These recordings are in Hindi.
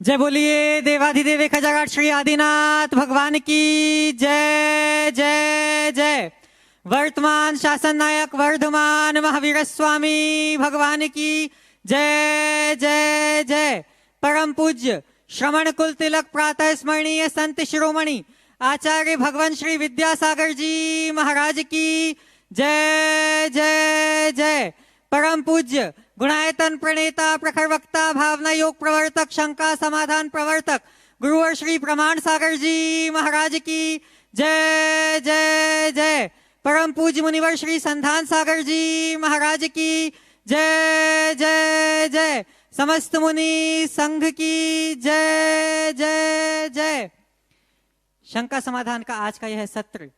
जय बोलिए देवाधिदेव खजाघाट श्री आदिनाथ भगवान की जय जय जय। वर्तमान शासन नायक वर्धमान महावीर स्वामी भगवान की जय जय जय। परम पूज्य श्रवण कुल तिलक प्रातः स्मरणीय संत शिरोमणि आचार्य भगवान श्री विद्यासागर जी महाराज की जय जय जय। परम पूज्य गुणायतन प्रणेता प्रखर वक्ता भावना योग प्रवर्तक शंका समाधान प्रवर्तक गुरुवर श्री प्रमाण सागर जी महाराज की जय जय जय। परम पूज्य मुनिवर श्री संधान सागर जी महाराज की जय जय जय। समस्त मुनि संघ की जय जय जय। शंका समाधान का आज का यह सत्र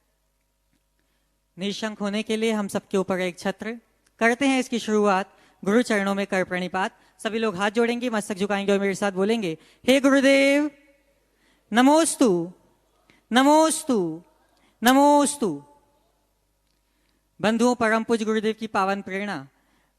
निशंक होने के लिए हम सबके ऊपर एक छत्र करते हैं। इसकी शुरुआत गुरु चरणों में कर प्रणिपात। सभी लोग हाथ जोड़ेंगे, मस्तक झुकाएंगे और मेरे साथ बोलेंगे, हे गुरुदेव नमोस्तु नमोस्तु नमोस्तु। बंधुओं, परम पूज्य गुरुदेव की पावन प्रेरणा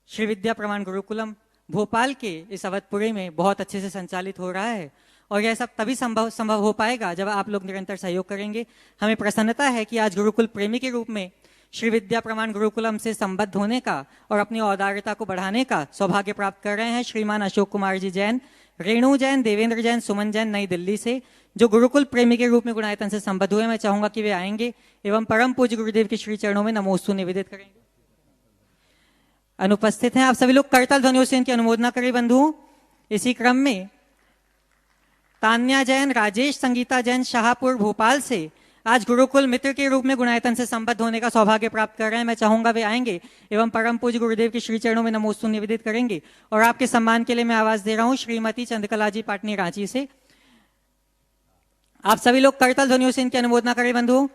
श्री विद्या प्रमाण गुरुकुलम भोपाल के इस अवधपुरी में बहुत अच्छे से संचालित हो रहा है और यह सब तभी संभव हो पाएगा जब आप लोग निरंतर सहयोग करेंगे। हमें प्रसन्नता है कि आज गुरुकुल प्रेमी के रूप में श्री विद्या प्रमाण गुरुकुलम से संबद्ध होने का और अपनी औदार्यता को बढ़ाने का सौभाग्य प्राप्त कर रहे हैं श्रीमान अशोक कुमार जी जैन, रेणु जैन, देवेंद्र जैन, सुमन जैन नई दिल्ली से, जो गुरुकुल प्रेमी के रूप में गुणायतन से संबद्ध हुए। मैं चाहूंगा कि वे आएंगे एवं परम पूज्य गुरुदेव के श्री चरणों में नमोस्तु निवेदित करेंगे। अनुपस्थित हैं आप सभी लोग, करताल ध्वनियों से इनकी अनुमोदना करें बंधुओं। इसी क्रम में तान्या जैन, राजेश संगीता जैन शाहपुर भोपाल से आज गुरुकुल मित्र के रूप में गुणायतन से संबद्ध होने का सौभाग्य प्राप्त कर रहे हैं। मैं चाहूंगा वे आएंगे एवं परम पूज्य गुरुदेव के श्री चरणों में नमोस्तु निवेदित करेंगे। और आपके सम्मान के लिए मैं आवाज दे रहा हूं श्रीमती चंद्रकला जी पाटनी रांची से। आप सभी लोग करताल ध्वनियों से इनकी अनुमोदना करें बंधुओं।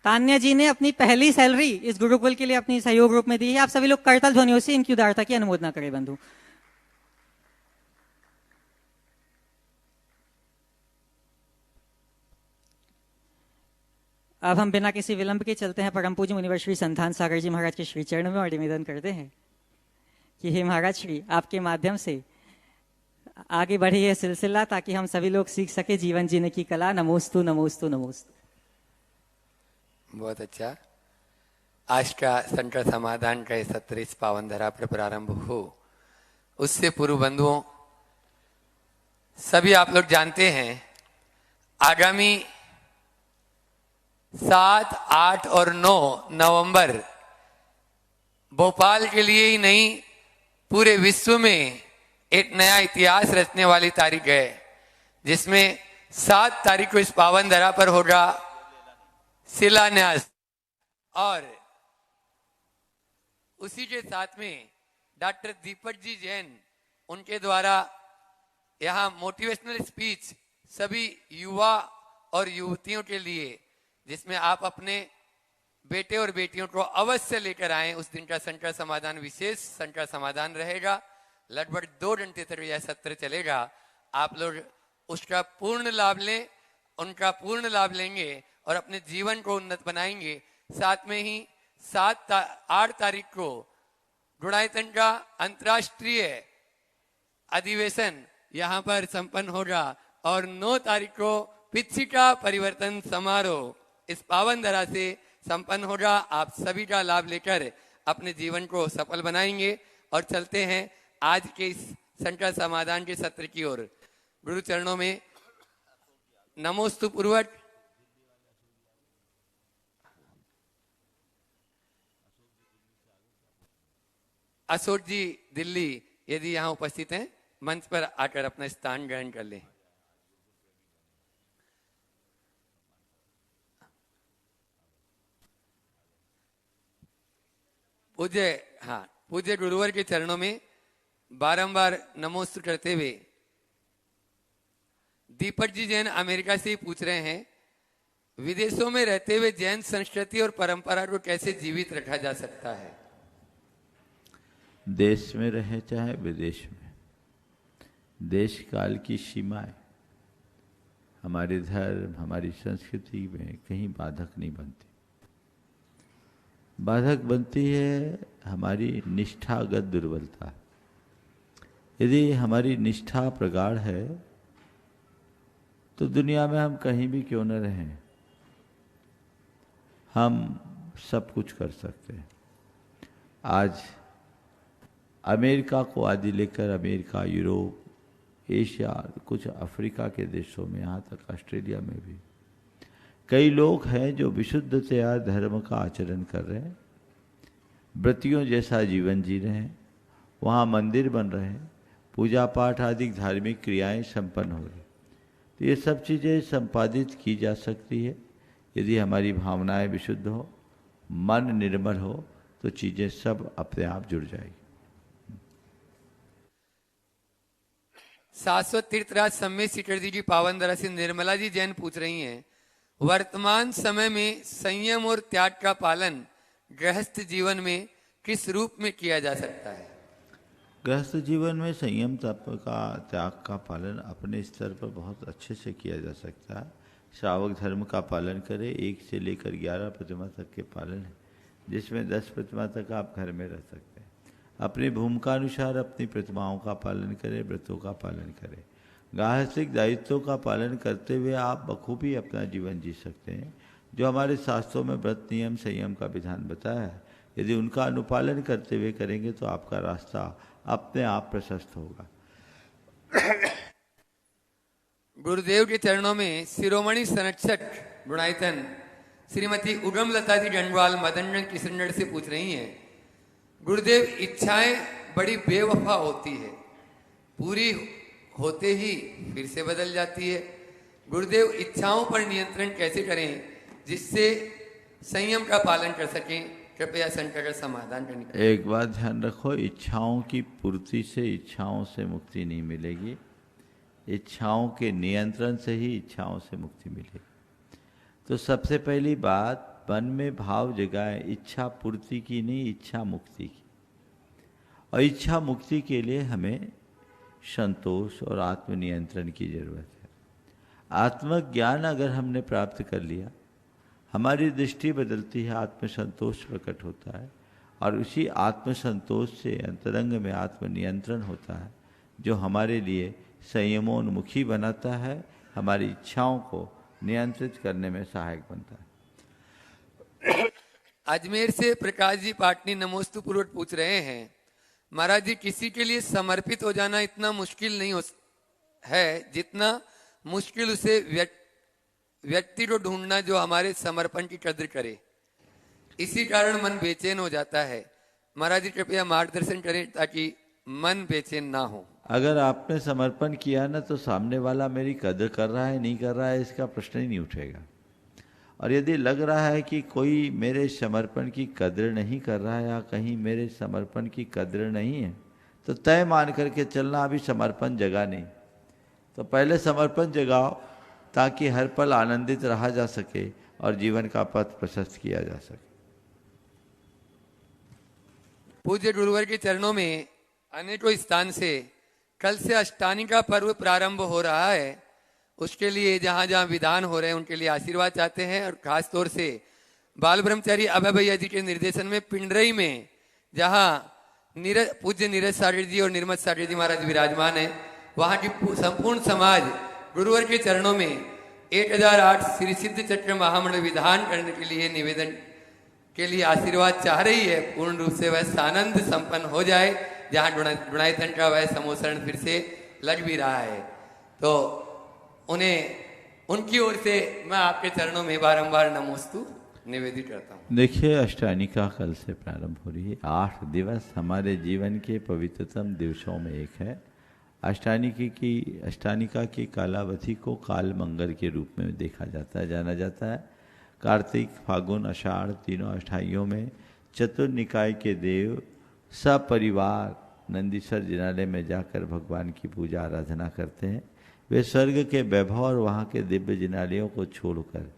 तान्या जी ने अपनी पहली सैलरी इस गुरुकुल के लिए अपनी सहयोग रूप में दी है। आप सभी लोग करताल ध्वनियों से इनकी उदारता की अनुमोदना करें बंधु। अब हम बिना किसी विलंब के चलते हैं परम पूज्य मुनिवर श्री संधान सागर जी महाराज के श्री चरण में और निवेदन करते हैं कि हे महाराज श्री, आपके माध्यम से आगे बढ़े यह सिलसिला ताकि हम सभी लोग सीख सके जीवन जीने की कला। नमोस्तु नमोस्तु नमोस्तु। बहुत अच्छा। आज का संकट समाधान का सत्र इस पावन धरा पर प्रारंभ हो उससे पूर्व बंधुओं, सभी आप लोग जानते हैं आगामी 7, 8 और 9 नवंबर भोपाल के लिए ही नहीं पूरे विश्व में एक नया इतिहास रचने वाली तारीख है, जिसमें 7 तारीख को इस पावन धरा पर होगा शिलान्यास। और उसी के साथ में डॉक्टर दीपक जी जैन, उनके द्वारा यहाँ मोटिवेशनल स्पीच सभी युवा और युवतियों के लिए, जिसमें आप अपने बेटे और बेटियों को अवश्य लेकर आएं। उस दिन का संकट समाधान विशेष संकट समाधान रहेगा। लगभग 2 घंटे तक यह सत्र चलेगा। आप लोग उसका पूर्ण लाभ लें, उनका पूर्ण लाभ लेंगे और अपने जीवन को उन्नत बनाएंगे। साथ में ही 8 तारीख को गुणायतन का अंतर्राष्ट्रीय अधिवेशन यहाँ पर संपन्न होगा और 9 तारीख को पिछिका परिवर्तन समारोह इस पावन धरा से संपन्न होगा। आप सभी का लाभ लेकर अपने जीवन को सफल बनाएंगे। और चलते हैं आज के इस संकट समाधान के सत्र की ओर। गुरु चरणों में नमोस्तु पूर्वक अशोक जी दिल्ली यदि यहाँ उपस्थित हैं, मंच पर आकर अपना स्थान ग्रहण कर लें। पूज्य गुरुवर के चरणों में बारंबार नमोस्तु करते हुए दीपक जी जैन अमेरिका से ही पूछ रहे हैं, विदेशों में रहते हुए जैन संस्कृति और परंपरा को कैसे जीवित रखा जा सकता है? देश में रहे चाहे विदेश में, देश काल की सीमाएं हमारे धर्म हमारी संस्कृति में कहीं बाधक नहीं बनती। बाधक बनती है हमारी निष्ठागत दुर्बलता। यदि हमारी निष्ठा प्रगाढ़ है तो दुनिया में हम कहीं भी क्यों न रहें, हम सब कुछ कर सकते हैं। आज अमेरिका को आदि लेकर अमेरिका, यूरोप, एशिया, कुछ अफ्रीका के देशों में, यहाँ तक ऑस्ट्रेलिया में भी कई लोग हैं जो विशुद्धतया धर्म का आचरण कर रहे हैं, व्रतियों जैसा जीवन जी रहे हैं। वहाँ मंदिर बन रहे हैं, पूजा पाठ आदि धार्मिक क्रियाएं संपन्न हो रही। तो ये सब चीज़ें संपादित की जा सकती है यदि हमारी भावनाएं विशुद्ध हो, मन निर्मल हो, तो चीज़ें सब अपने आप जुड़ जाएगी। शाश्वत तीर्थराज सम्मेद चटर्जी जी पावन दरा से निर्मला जी जैन पूछ रही हैं, वर्तमान समय में संयम और त्याग का पालन गृहस्थ जीवन में किस रूप में किया जा सकता है? गृहस्थ जीवन में संयम तप का, त्याग का पालन अपने स्तर पर बहुत अच्छे से किया जा सकता है। श्रावक धर्म का पालन करें, 1 से लेकर 11 प्रतिमा तक के पालन है, जिसमें 10 प्रतिमा तक आप घर में रह सकते हैं। अपनी भूमिका अनुसार अपनी प्रतिमाओं का पालन करें, व्रतों का पालन करें। गार्हस्थ्यिक दायित्वों का पालन करते हुए आप बखूबी अपना जीवन जी सकते हैं। जो हमारे शास्त्रों में व्रत नियम संयम का विधान बताया है, यदि उनका अनुपालन करते हुए करेंगे तो आपका रास्ता अपने आप प्रशस्त होगा। गुरुदेव के चरणों में शिरोमणि संरक्षक गुणायतन श्रीमती उगमलता जी डंडवाल मदन किशनगढ़ से पूछ रही हैं, गुरुदेव इच्छाएं बड़ी बेवफा होती है, पूरी होते ही फिर से बदल जाती है। गुरुदेव इच्छाओं पर नियंत्रण कैसे करें जिससे संयम का पालन कर सकें? कृपया संकट का समाधान करने का। एक बात ध्यान रखो, इच्छाओं की पूर्ति से इच्छाओं से मुक्ति नहीं मिलेगी, इच्छाओं के नियंत्रण से ही इच्छाओं से मुक्ति मिलेगी। तो सबसे पहली बात, मन में भाव जगाए इच्छा पूर्ति की नहीं, इच्छा मुक्ति की। और इच्छा मुक्ति के लिए हमें संतोष और आत्मनियंत्रण की जरूरत है। आत्मज्ञान अगर हमने प्राप्त कर लिया, हमारी दृष्टि बदलती है, आत्मसंतोष प्रकट होता है, और उसी आत्मसंतोष से अंतरंग में आत्मनियंत्रण होता है, जो हमारे लिए संयमोन्मुखी बनाता है, हमारी इच्छाओं को नियंत्रित करने में सहायक बनता है। अजमेर से प्रकाश जी पाटनी नमोस्तु पूर्वक पूछ रहे हैं, महाराज जी किसी के लिए समर्पित हो जाना इतना मुश्किल नहीं है जितना मुश्किल उसे व्यक्ति को ढूंढना जो हमारे समर्पण की कद्र करे। इसी कारण मन बेचैन हो जाता है। महाराज जी कृपया मार्गदर्शन करें ताकि मन बेचैन ना हो। अगर आपने समर्पण किया ना, तो सामने वाला मेरी कद्र कर रहा है नहीं कर रहा है इसका प्रश्न ही नहीं उठेगा। और यदि लग रहा है कि कोई मेरे समर्पण की कद्र नहीं कर रहा है या कहीं मेरे समर्पण की कद्र नहीं है, तो तय मान करके चलना, अभी समर्पण जगा नहीं। तो पहले समर्पण जगाओ ताकि हर पल आनंदित रहा जा सके और जीवन का पथ प्रशस्त किया जा सके। पूज्य गुरुवर के चरणों में अनेकों स्थान से कल से अष्टानी का पर्व प्रारंभ हो रहा है। उसके लिए जहां जहां विधान हो रहे हैं उनके लिए आशीर्वाद चाहते हैं। और खास तौर से बाल ब्रह्मचारी अभय भैया जी के निर्देशन में पिंडरई में जहां पूज्य नीरज सागर जी और निर्मत सागर जी महाराज विराजमान है, वहां की संपूर्ण समाज गुरुवर के चरणों में 1008 श्री सिद्ध चक्र महामंडल विधान करने के लिए निवेदन के लिए आशीर्वाद चाह रही है। पूर्ण रूप से वह सानंद संपन्न हो जाए, जहां गुणायतन का वह समोसरण फिर से लग भी रहा है। तो उन्हें उनकी ओर से मैं आपके चरणों में बारंबार नमोस्तु निवेदित करता हूँ। देखिए, अष्टानिका कल से प्रारंभ हो रही है। 8 दिवस हमारे जीवन के पवित्रतम दिवसों में एक है। अष्टानिका की कालावधि को काल मंगल के रूप में देखा जाता है, जाना जाता है। कार्तिक, फागुन, आषाढ़ तीनों अष्टाइयों में चतुर्निकाय के देव सपरिवार नंदीश्वर जिनालय में जाकर भगवान की पूजा आराधना करते हैं। वे स्वर्ग के वैभव और वहाँ के दिव्य जिनालयों को छोड़कर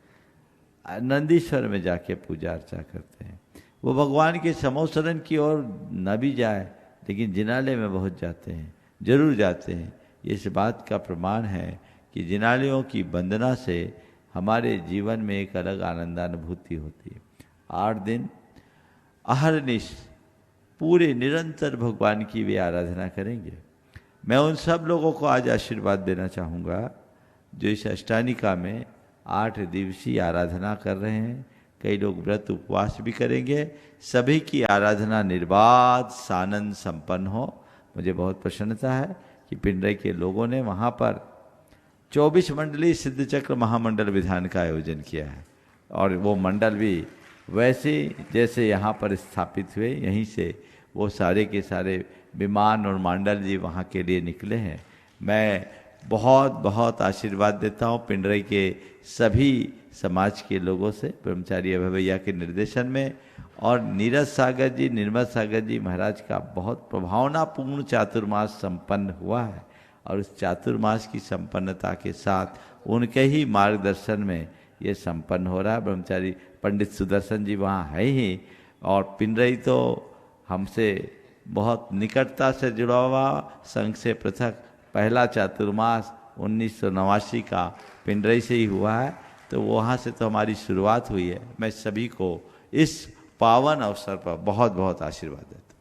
नंदीश्वर में जाके पूजा अर्चा करते हैं। वो भगवान के समोसरण की ओर न भी जाए, लेकिन जिनालय में बहुत जाते हैं, जरूर जाते हैं। ये इस बात का प्रमाण है कि जिनालयों की वंदना से हमारे जीवन में एक अलग आनंदानुभूति होती है। 8 दिन अहरनिश पूरे निरंतर भगवान की वे आराधना करेंगे। मैं उन सब लोगों को आज आशीर्वाद देना चाहूँगा जो इस अष्टानिका में 8 दिवसीय आराधना कर रहे हैं। कई लोग व्रत उपवास भी करेंगे। सभी की आराधना निर्बाध सानंद संपन्न हो। मुझे बहुत प्रसन्नता है कि पिंडई के लोगों ने वहाँ पर 24 मंडलीय सिद्ध चक्र महामंडल विधान का आयोजन किया है और वो मंडल भी वैसे जैसे यहाँ पर स्थापित हुए, यहीं से वो सारे के सारे विमान और मंडल जी वहाँ के लिए निकले हैं। मैं बहुत बहुत आशीर्वाद देता हूँ पिंडई के सभी समाज के लोगों से, ब्रह्मचारी अभय भैया के निर्देशन में, और नीरज सागर जी, निर्मल सागर जी महाराज का बहुत प्रभावनापूर्ण चातुर्मास संपन्न हुआ है और उस चातुर्मास की संपन्नता के साथ उनके ही मार्गदर्शन में ये संपन्न हो रहा है। ब्रह्मचारी पंडित सुदर्शन जी वहाँ है ही, और पिंडई तो हमसे बहुत निकटता से जुड़ा हुआ, संघ से पृथक पहला चातुर्मास 1989 का पिंडई से ही हुआ है, तो वहाँ से तो हमारी शुरुआत हुई है। मैं सभी को इस पावन अवसर पर बहुत बहुत आशीर्वाद देता हूँ।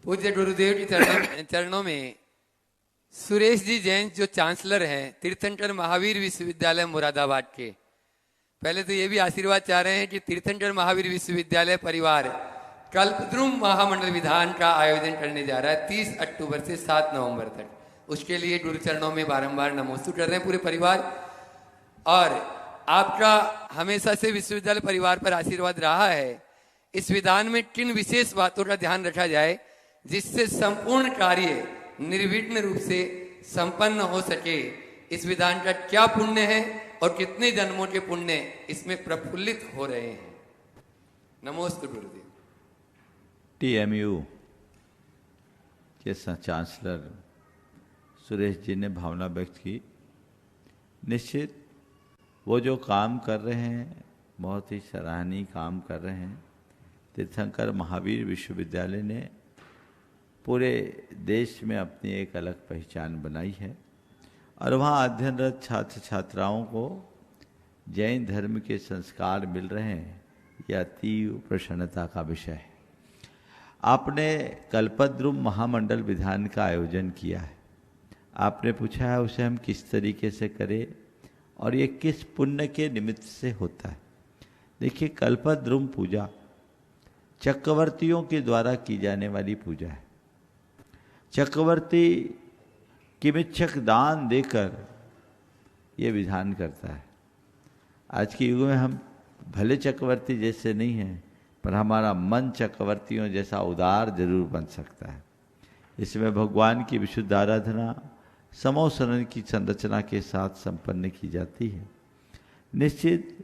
पूज्य गुरुदेव के चरणों में सुरेश जी जैन जो चांसलर हैं तीर्थंकर महावीर विश्वविद्यालय मुरादाबाद के, पहले तो ये भी आशीर्वाद चाह रहे हैं कि तीर्थंकर महावीर विश्वविद्यालय परिवार कल्पद्रुम महामंडल विधान का आयोजन करने जा रहा है 30 अक्टूबर से 7 नवंबर तक। उसके लिए गुरु चरणों में बारंबार नमोस्तु कर रहे हैं पूरे परिवार। और आपका हमेशा से विश्वविद्यालय परिवार पर आशीर्वाद रहा है। इस विधान में किन विशेष बातों का ध्यान रखा जाए जिससे संपूर्ण कार्य निर्विघ्न रूप से संपन्न हो सके, इस विधान का क्या पुण्य है और कितने जन्मों के पुण्य इसमें प्रफुल्लित हो रहे हैं। नमोस्तु गुरुदेव। TMU के चांसलर सुरेश जी ने भावना व्यक्त की। निश्चित वो जो काम कर रहे हैं बहुत ही सराहनीय काम कर रहे हैं। तीर्थंकर महावीर विश्वविद्यालय ने पूरे देश में अपनी एक अलग पहचान बनाई है और वहाँ अध्ययनरत छात्र छात्राओं को जैन धर्म के संस्कार मिल रहे हैं, यह तीव्र प्रसन्नता का विषय है। आपने कल्पद्रुम महामंडल विधान का आयोजन किया है। आपने पूछा है उसे हम किस तरीके से करें और ये किस पुण्य के निमित्त से होता है। देखिए, कल्पद्रुम पूजा चक्रवर्तियों के द्वारा की जाने वाली पूजा है। चक्रवर्ती किमिच्छक दान देकर ये विधान करता है। आज के युग में हम भले चक्रवर्ती जैसे नहीं हैं, पर हमारा मन चक्रवर्तियों जैसा उदार जरूर बन सकता है। इसमें भगवान की विशुद्ध आराधना समोसरण की संरचना के साथ संपन्न की जाती है। निश्चित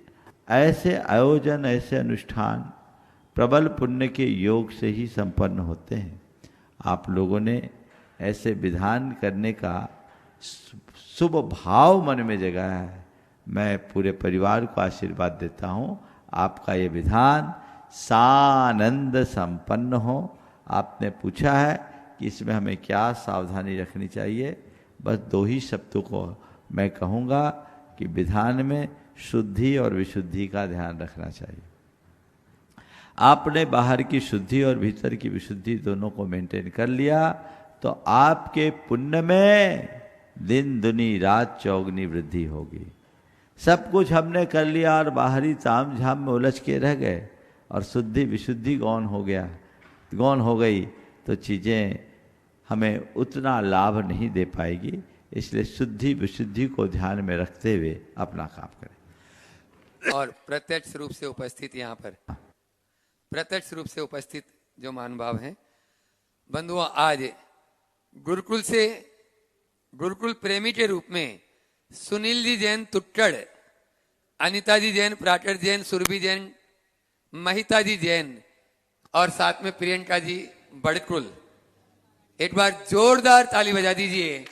ऐसे आयोजन, ऐसे अनुष्ठान प्रबल पुण्य के योग से ही संपन्न होते हैं। आप लोगों ने ऐसे विधान करने का शुभ भाव मन में जगाया है। मैं पूरे परिवार को आशीर्वाद देता हूँ, आपका ये विधान सानंद संपन्न हो। आपने पूछा है कि इसमें हमें क्या सावधानी रखनी चाहिए, बस 2 ही शब्दों को मैं कहूँगा कि विधान में शुद्धि और विशुद्धि का ध्यान रखना चाहिए। आपने बाहर की शुद्धि और भीतर की विशुद्धि दोनों को मेंटेन कर लिया तो आपके पुण्य में दिन दुनी रात चौगनी वृद्धि होगी। सब कुछ हमने कर लिया और बाहरी ताम झाम में उलझ के रह गए और शुद्धि विशुद्धि गौण हो गई तो चीज़ें हमें उतना लाभ नहीं दे पाएगी। इसलिए शुद्धि विशुद्धि को ध्यान में रखते हुए अपना काम करें। और प्रत्यक्ष रूप से उपस्थित यहाँ पर प्रत्यक्ष रूप से उपस्थित जो महानुभाव हैं, बंधुओं, आज गुरुकुल प्रेमी के रूप में सुनील जी जैन तुक्कड़, अनिता जी जैन, प्राटर जैन, सुरभि जैन, महिता जी जैन और साथ में प्रियंका जी बड़कुल, एक बार जोरदार ताली बजा दीजिए।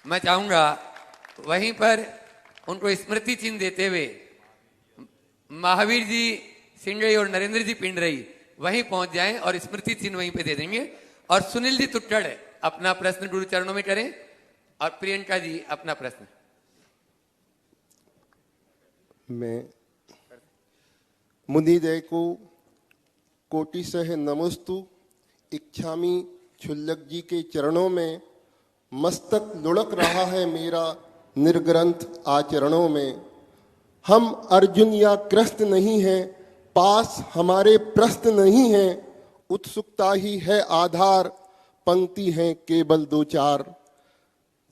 मैं चाहूंगा वहीं पर उनको स्मृति चिन्ह देते हुए महावीर जी सिंगई और नरेंद्र जी पिंडरई वहीं पहुंच जाएं और स्मृति चिन्ह वहीं पे दे देंगे। और सुनील जी तुक्कड़ अपना प्रश्न गुरु चरणों में करें और प्रियंका जी अपना प्रश्न। मैं मुनिदेव को कोटि सह नमस्तु इच्छामि छुल्लक जी के चरणों में मस्तक लुढ़क रहा है मेरा निर्ग्रंथ आचरणों में। हम अर्जुन या कृष्ण नहीं हैं, पास हमारे प्रश्न नहीं हैं, उत्सुकता ही है आधार, पंक्ति हैं केवल दो चार।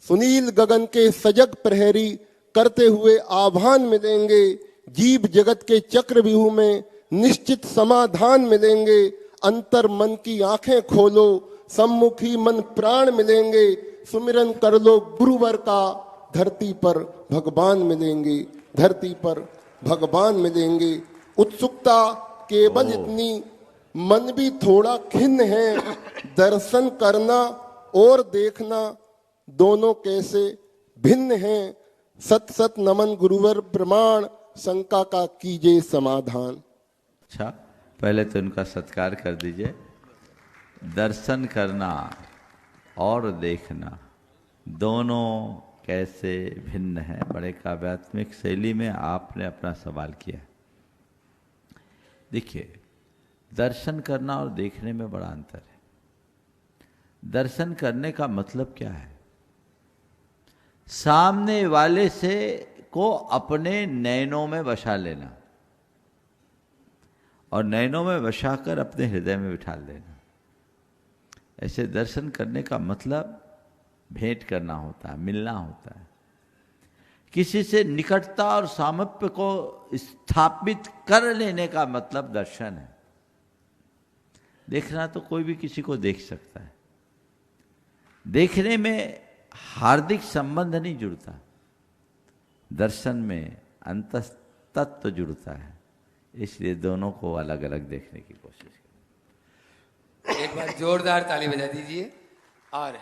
सुनील गगन के सजग प्रहरी करते हुए आह्वान मिलेंगे, जीव जगत के चक्रव्यूह में निश्चित समाधान मिलेंगे। अंतर मन की आंखें खोलो, सम्मुखी मन प्राण मिलेंगे। सुमिरन कर लो गुरुवर का, धरती पर भगवान मिलेंगे, धरती पर भगवान मिलेंगे। उत्सुकता केवल इतनी, मन भी थोड़ा खिन्न है, दर्शन करना और देखना दोनों कैसे भिन्न हैं। सत सत नमन गुरुवर प्रमाण, शंका का कीजिए समाधान। अच्छा, पहले तो उनका सत्कार कर दीजिए। दर्शन करना और देखना दोनों कैसे भिन्न है। बड़े काव्यात्मक शैली में आपने अपना सवाल किया। देखिए, दर्शन करना और देखने में बड़ा अंतर है। दर्शन करने का मतलब क्या है? सामने वाले से को अपने नैनों में बसा लेना और नैनों में बसाकर अपने हृदय में बिठा लेना। ऐसे दर्शन करने का मतलब भेंट करना होता है, मिलना होता है। किसी से निकटता और सामीप्य को स्थापित कर लेने का मतलब दर्शन है। देखना तो कोई भी किसी को देख सकता है। देखने में हार्दिक संबंध नहीं जुड़ता, दर्शन में अंतस्तत्व जुड़ता है। इसलिए दोनों को अलग अलग देखने की कोशिश करें। एक बार जोरदार ताली बजा दीजिए। और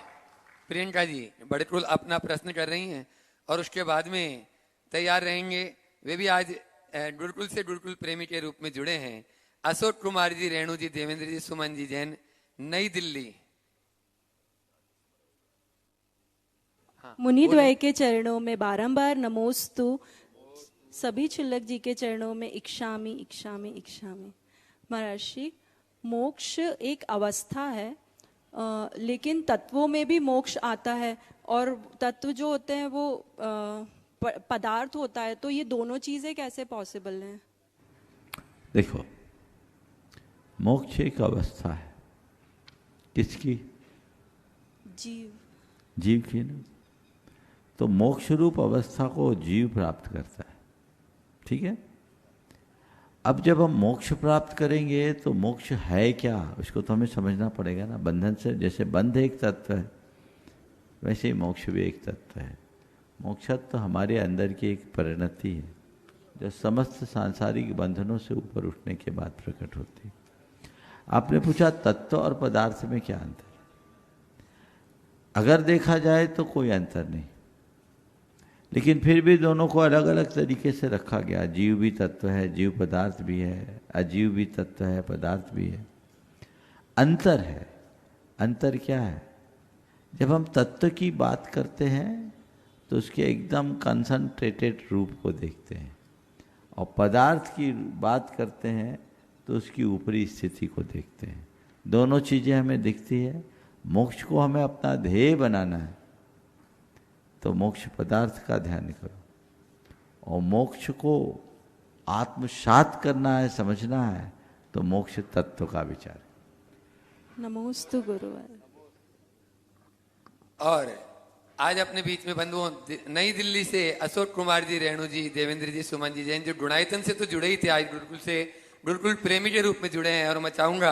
प्रियंका जी बड़कुल अपना प्रश्न कर रही हैं और उसके बाद में तैयार रहेंगे। वे भी आज गुरुकुल से गुरुकुल प्रेमी के रूप में जुड़े हैं। अशोक कुमार जी, रेणु जी, देवेंद्र जी, सुमन जी जैन, नई दिल्ली। मुनिद्वय के चरणों में बारंबार नमोस्तु, सभी छुल्लक जी के चरणों में इक्षामि इक्षामि इक्षामि। महर्षि, मोक्ष एक अवस्था है, लेकिन तत्वों में भी मोक्ष आता है और तत्व जो होते हैं वो पदार्थ होता है, तो ये दोनों चीजें कैसे पॉसिबल हैं? देखो, मोक्ष एक अवस्था है। किसकी? जीव की ना। तो मोक्ष रूप अवस्था को जीव प्राप्त करता है, ठीक है। अब जब हम मोक्ष प्राप्त करेंगे तो मोक्ष है क्या, उसको तो हमें समझना पड़ेगा ना। बंधन से, जैसे बंध एक तत्व है वैसे ही मोक्ष भी एक तत्व है। मोक्ष तो हमारे अंदर की एक परिणति है जो समस्त सांसारिक बंधनों से ऊपर उठने के बाद प्रकट होती है। आपने पूछा तत्व और पदार्थ में क्या अंतर है? अगर देखा जाए तो कोई अंतर नहीं, लेकिन फिर भी दोनों को अलग अलग तरीके से रखा गया। जीव भी तत्व है, जीव पदार्थ भी है, अजीव भी तत्व है, पदार्थ भी है। अंतर है। अंतर क्या है? जब हम तत्व की बात करते हैं तो उसके एकदम कंसंट्रेटेड रूप को देखते हैं, और पदार्थ की बात करते हैं तो उसकी ऊपरी स्थिति को देखते हैं। दोनों चीज़ें हमें दिखती है। मोक्ष को हमें अपना ध्येय बनाना है तो मोक्ष पदार्थ का ध्यान करो, और मोक्ष को आत्मसात करना है, समझना है तो मोक्ष तत्व का विचार। नमोस्तु गुरुवर। और आज अपने बीच में बंधुओं, नई दिल्ली से अशोक कुमार जी, रेणु जी, देवेंद्र जी, सुमन जी जैन, जो गुणायतन से तो जुड़े ही थे, आज गुरुकुल से गुरुकुल प्रेमी के रूप में जुड़े हैं। और मैं चाहूंगा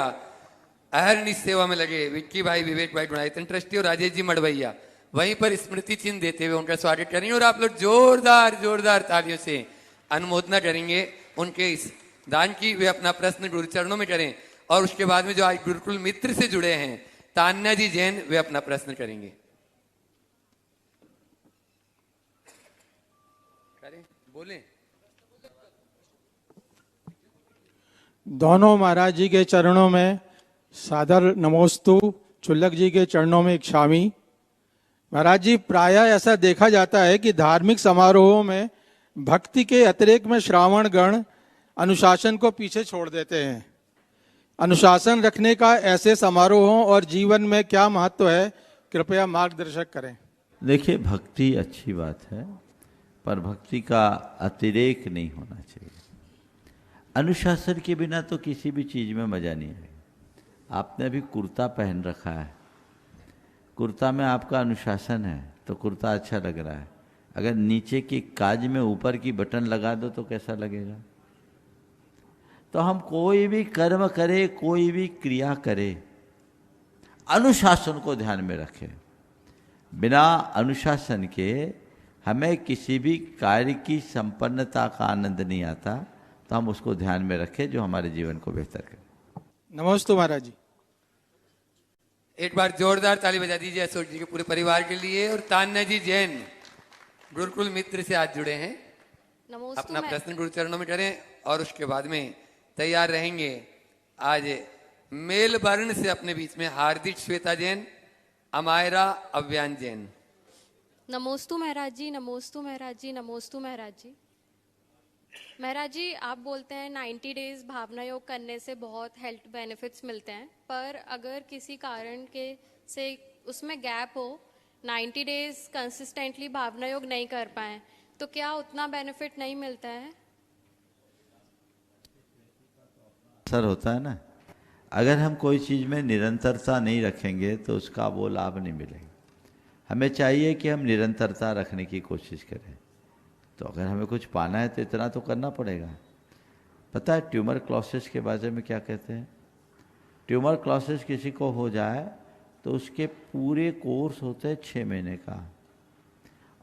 अहरनिश सेवा में लगे विक्की भाई, विवेक भाई गुणायतन ट्रस्टी और राजेश जी मड़वैया वहीं पर स्मृति चिन्ह देते हुए उनका स्वागत करेंगे। और आप लोग जोरदार जोरदार तालियों से अनुमोदना करेंगे उनके इस दान की। वे अपना प्रश्न गुरु चरणों में करें। और उसके बाद में जो आज गुरुकुल मित्र से जुड़े हैं, तान्या जी जैन, वे अपना प्रश्न करेंगे। बोले। दोनों महाराज जी के चरणों में सादर नमोस्तु, छुल्लक जी के चरणों में इक्षामि। महाराज जी, प्रायः ऐसा देखा जाता है कि धार्मिक समारोहों में भक्ति के अतिरेक में श्रावण गण अनुशासन को पीछे छोड़ देते हैं। अनुशासन रखने का ऐसे समारोहों और जीवन में क्या महत्व है, कृपया मार्गदर्शक करें। देखिए, भक्ति अच्छी बात है, पर भक्ति का अतिरेक नहीं होना चाहिए। अनुशासन के बिना तो किसी भी चीज़ में मज़ा नहीं आएगा। आपने अभी कुर्ता पहन रखा है, कुर्ता में आपका अनुशासन है तो कुर्ता अच्छा लग रहा है। अगर नीचे की काज में ऊपर की बटन लगा दो तो कैसा लगेगा? तो हम कोई भी कर्म करें, कोई भी क्रिया करें, अनुशासन को ध्यान में रखें। बिना अनुशासन के हमें किसी भी कार्य की संपन्नता का आनंद नहीं आता, तो हम उसको ध्यान में रखें जो हमारे जीवन को बेहतर करे। नमोस्तु महाराज जी। एक बार जोरदार ताली बजा दीजिए अशोक जी के पूरे परिवार के लिए। और तान्या जी जैन गुरुकुल मित्र से आज जुड़े हैं, अपना प्रश्न गुरु चरणों में करें और उसके बाद में तैयार रहेंगे। आज मेलबर्न से अपने बीच में हार्दिक श्वेता जैन, अमायरा अव्यान जैन। नमोस्तु महाराज जी, नमोस्तु महाराज जी, नमोस्तु महाराज जी। महाराज जी, आप बोलते हैं 90 डेज भावना योग करने से बहुत हेल्थ बेनिफिट्स मिलते हैं, पर अगर किसी कारण के से उसमें गैप हो, 90 डेज कंसिस्टेंटली भावना योग नहीं कर पाए, तो क्या उतना बेनिफिट नहीं मिलता है? असर होता है ना। अगर हम कोई चीज़ में निरंतरता नहीं रखेंगे तो उसका वो लाभ नहीं मिलेगा। हमें चाहिए कि हम निरंतरता रखने की कोशिश करें। तो अगर हमें कुछ पाना है तो इतना तो करना पड़ेगा। पता है ट्यूमर क्लॉसिस के बारे में क्या कहते हैं? ट्यूमर क्लॉसिस किसी को हो जाए तो उसके पूरे कोर्स होते हैं 6 महीने का,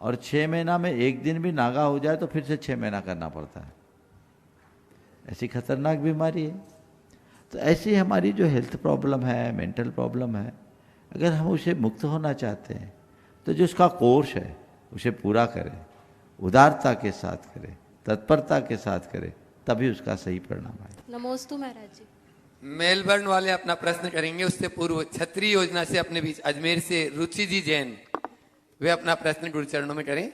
और 6 महीना में एक दिन भी नागा हो जाए तो फिर से 6 महीना करना पड़ता है। ऐसी खतरनाक बीमारी है। तो ऐसी हमारी जो हेल्थ प्रॉब्लम है, मेंटल प्रॉब्लम है, अगर हम उसे मुक्त होना चाहते हैं तो जो उसका कोर्स है उसे पूरा करें, उदारता के साथ करें, तत्परता के साथ करें, तभी उसका सही परिणाम आए। नमोस्तु महाराज जी। मेलबर्न वाले अपना प्रश्न करेंगे, उससे पूर्व छत्री योजना से अपने बीच अजमेर से रुचि जी जैन, वे अपना प्रश्न गुरु चरणों में करें।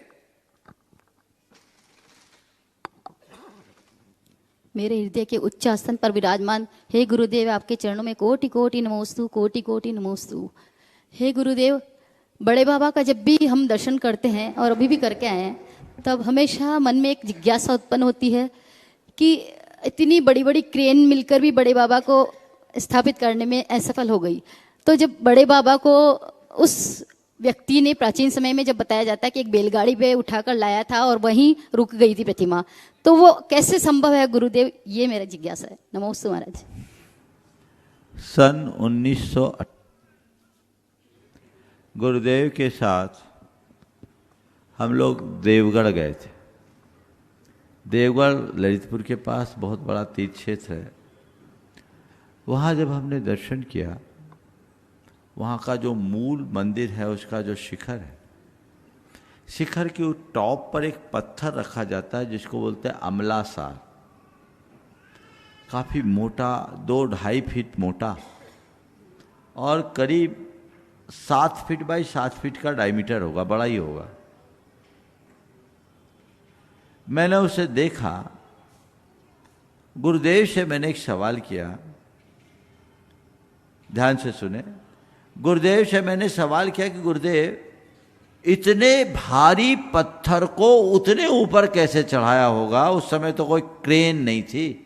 मेरे हृदय के उच्च आसन पर विराजमान हे गुरुदेव, आपके चरणों में कोटि कोटि नमोस्तु, कोटि कोटि नमोस्तु। हे गुरुदेव, बड़े बाबा का जब भी हम दर्शन करते हैं और अभी भी करके आए हैं, तब हमेशा मन में एक जिज्ञासा उत्पन्न होती है कि इतनी बड़ी बड़ी क्रेन मिलकर भी बड़े बाबा को स्थापित करने में असफल हो गई। तो जब बड़े बाबा को उस व्यक्ति ने प्राचीन समय में जब बताया जाता है कि एक बैलगाड़ी पे उठाकर लाया था और वहीं रुक गई थी प्रतिमा, तो वो कैसे संभव है गुरुदेव? ये मेरा जिज्ञासा है। नमोस्तु महाराज। सन 1908 गुरुदेव के साथ हम लोग देवगढ़ गए थे। देवगढ़ ललितपुर के पास बहुत बड़ा तीर्थ क्षेत्र है। वहाँ जब हमने दर्शन किया, वहाँ का जो मूल मंदिर है उसका जो शिखर है, शिखर के टॉप पर एक पत्थर रखा जाता है जिसको बोलते हैं अमलासार। काफ़ी मोटा, 2-2.5 फीट मोटा और करीब 7 फीट बाई 7 फीट का डायमीटर होगा, बड़ा ही होगा। मैंने उसे देखा। गुरुदेव से मैंने एक सवाल किया, ध्यान से सुने। गुरुदेव से मैंने सवाल किया कि गुरुदेव, इतने भारी पत्थर को उतने ऊपर कैसे चढ़ाया होगा? उस समय तो कोई क्रेन नहीं थी।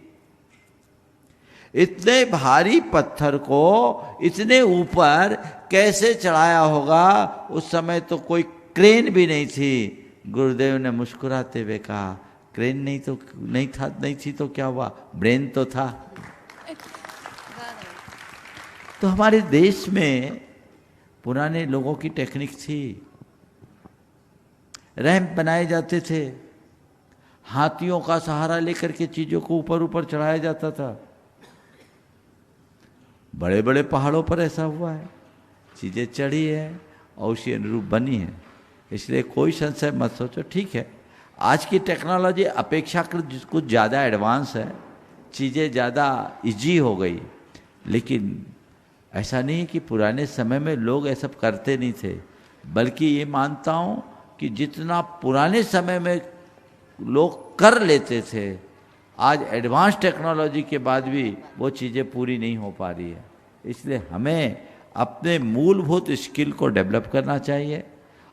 इतने भारी पत्थर को इतने ऊपर कैसे चढ़ाया होगा? उस समय तो कोई क्रेन भी नहीं थी। गुरुदेव ने मुस्कुराते हुए कहा, क्रेन नहीं थी तो क्या हुआ? ब्रेन तो था। तो हमारे देश में पुराने लोगों की टेक्निक थी। रैंप बनाए जाते थे, हाथियों का सहारा लेकर के चीजों को ऊपर ऊपर चढ़ाया जाता था। बड़े बड़े पहाड़ों पर ऐसा हुआ है, चीजें चढ़ी है और उसी अनुरूप बनी है। इसलिए कोई संशय मत सोचो। ठीक है, आज की टेक्नोलॉजी अपेक्षाकृत कुछ ज़्यादा एडवांस है, चीज़ें ज़्यादा इजी हो गई, लेकिन ऐसा नहीं है कि पुराने समय में लोग ऐसा करते नहीं थे। बल्कि ये मानता हूँ कि जितना पुराने समय में लोग कर लेते थे, आज एडवांस टेक्नोलॉजी के बाद भी वो चीज़ें पूरी नहीं हो पा रही है। इसलिए हमें अपने मूलभूत स्किल को डेवलप करना चाहिए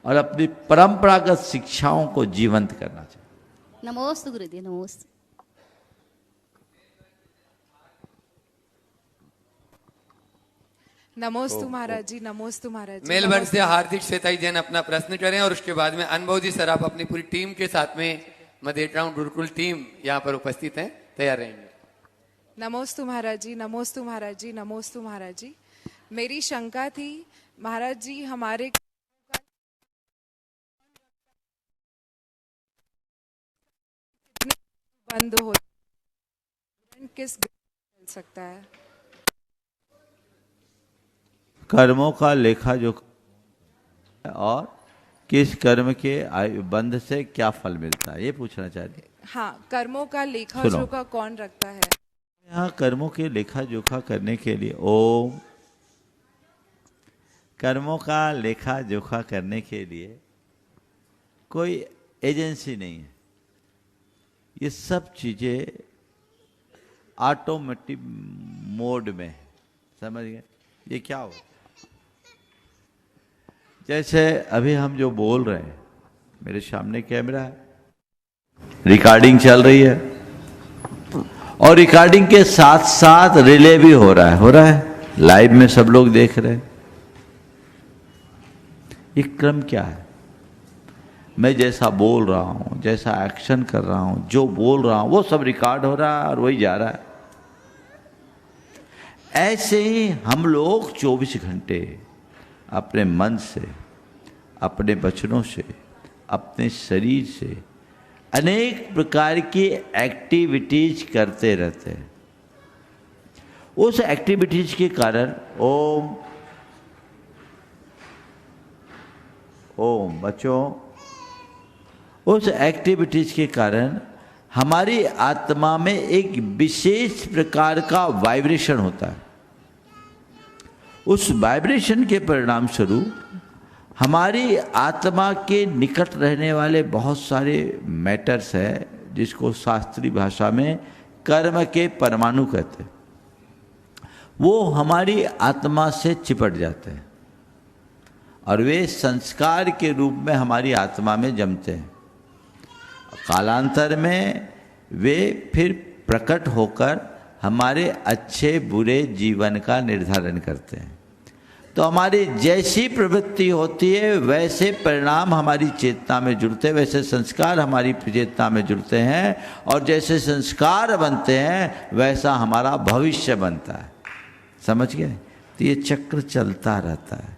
और अपनी परंपरागत शिक्षाओं को जीवंत करना चाहिए। नमोस्तु गुरुदेव, नमोस्तु। नमोस्तु महाराज जी, नमोस्तु महाराज जी। मेलबर्न से हार्दिक श्वेताई जैन अपना प्रश्न करें और उसके बाद में अनुभव जी सर आप अपनी पूरी टीम के साथ में, मैं देख रहा हूँ गुरुकुल टीम यहाँ पर उपस्थित है, तैयार रहेंगे। नमोस्तु महाराज जी, नमोस्तु महाराज जी, नमोस्तु महाराज जी। मेरी शंका थी महाराज जी, हमारे बंद हो किस चल सकता है? कर्मों का लेखा जोखा और किस कर्म के बंध से क्या फल मिलता है, ये पूछना चाहते हैं। हाँ, कर्मों का लेखा सुनो। जोखा कौन रखता है? यहाँ कर्मों के लेखा जोखा करने के लिए ओम, कर्मों का लेखा जोखा करने के लिए कोई एजेंसी नहीं है। ये सब चीजें ऑटोमेटिक मोड में है, समझ गए? ये क्या हो, जैसे अभी हम जो बोल रहे हैं, मेरे सामने कैमरा है, रिकॉर्डिंग चल रही है और रिकॉर्डिंग के साथ साथ रिले भी हो रहा है, लाइव में सब लोग देख रहे हैं। ये क्रम क्या है? मैं जैसा बोल रहा हूं, जैसा एक्शन कर रहा हूं, जो बोल रहा हूं, वो सब रिकॉर्ड हो रहा है और वही जा रहा है। ऐसे ही हम लोग 24 घंटे अपने मन से, अपने वचनों से, अपने शरीर से अनेक प्रकार की एक्टिविटीज करते रहते हैं। उस एक्टिविटीज के कारण ओम ओम बच्चों, उस एक्टिविटीज के कारण हमारी आत्मा में एक विशेष प्रकार का वाइब्रेशन होता है। उस वाइब्रेशन के परिणाम स्वरूप हमारी आत्मा के निकट रहने वाले बहुत सारे मैटर्स है, जिसको शास्त्रीय भाषा में कर्म के परमाणु कहते हैं, वो हमारी आत्मा से चिपट जाते हैं और वे संस्कार के रूप में हमारी आत्मा में जमते हैं। कालांतर में वे फिर प्रकट होकर हमारे अच्छे बुरे जीवन का निर्धारण करते हैं। तो हमारी जैसी प्रवृत्ति होती है वैसे परिणाम हमारी चेतना में जुड़ते हैं, वैसे संस्कार हमारी चेतना में जुड़ते हैं और जैसे संस्कार बनते हैं वैसा हमारा भविष्य बनता है। समझ गए? तो ये चक्र चलता रहता है।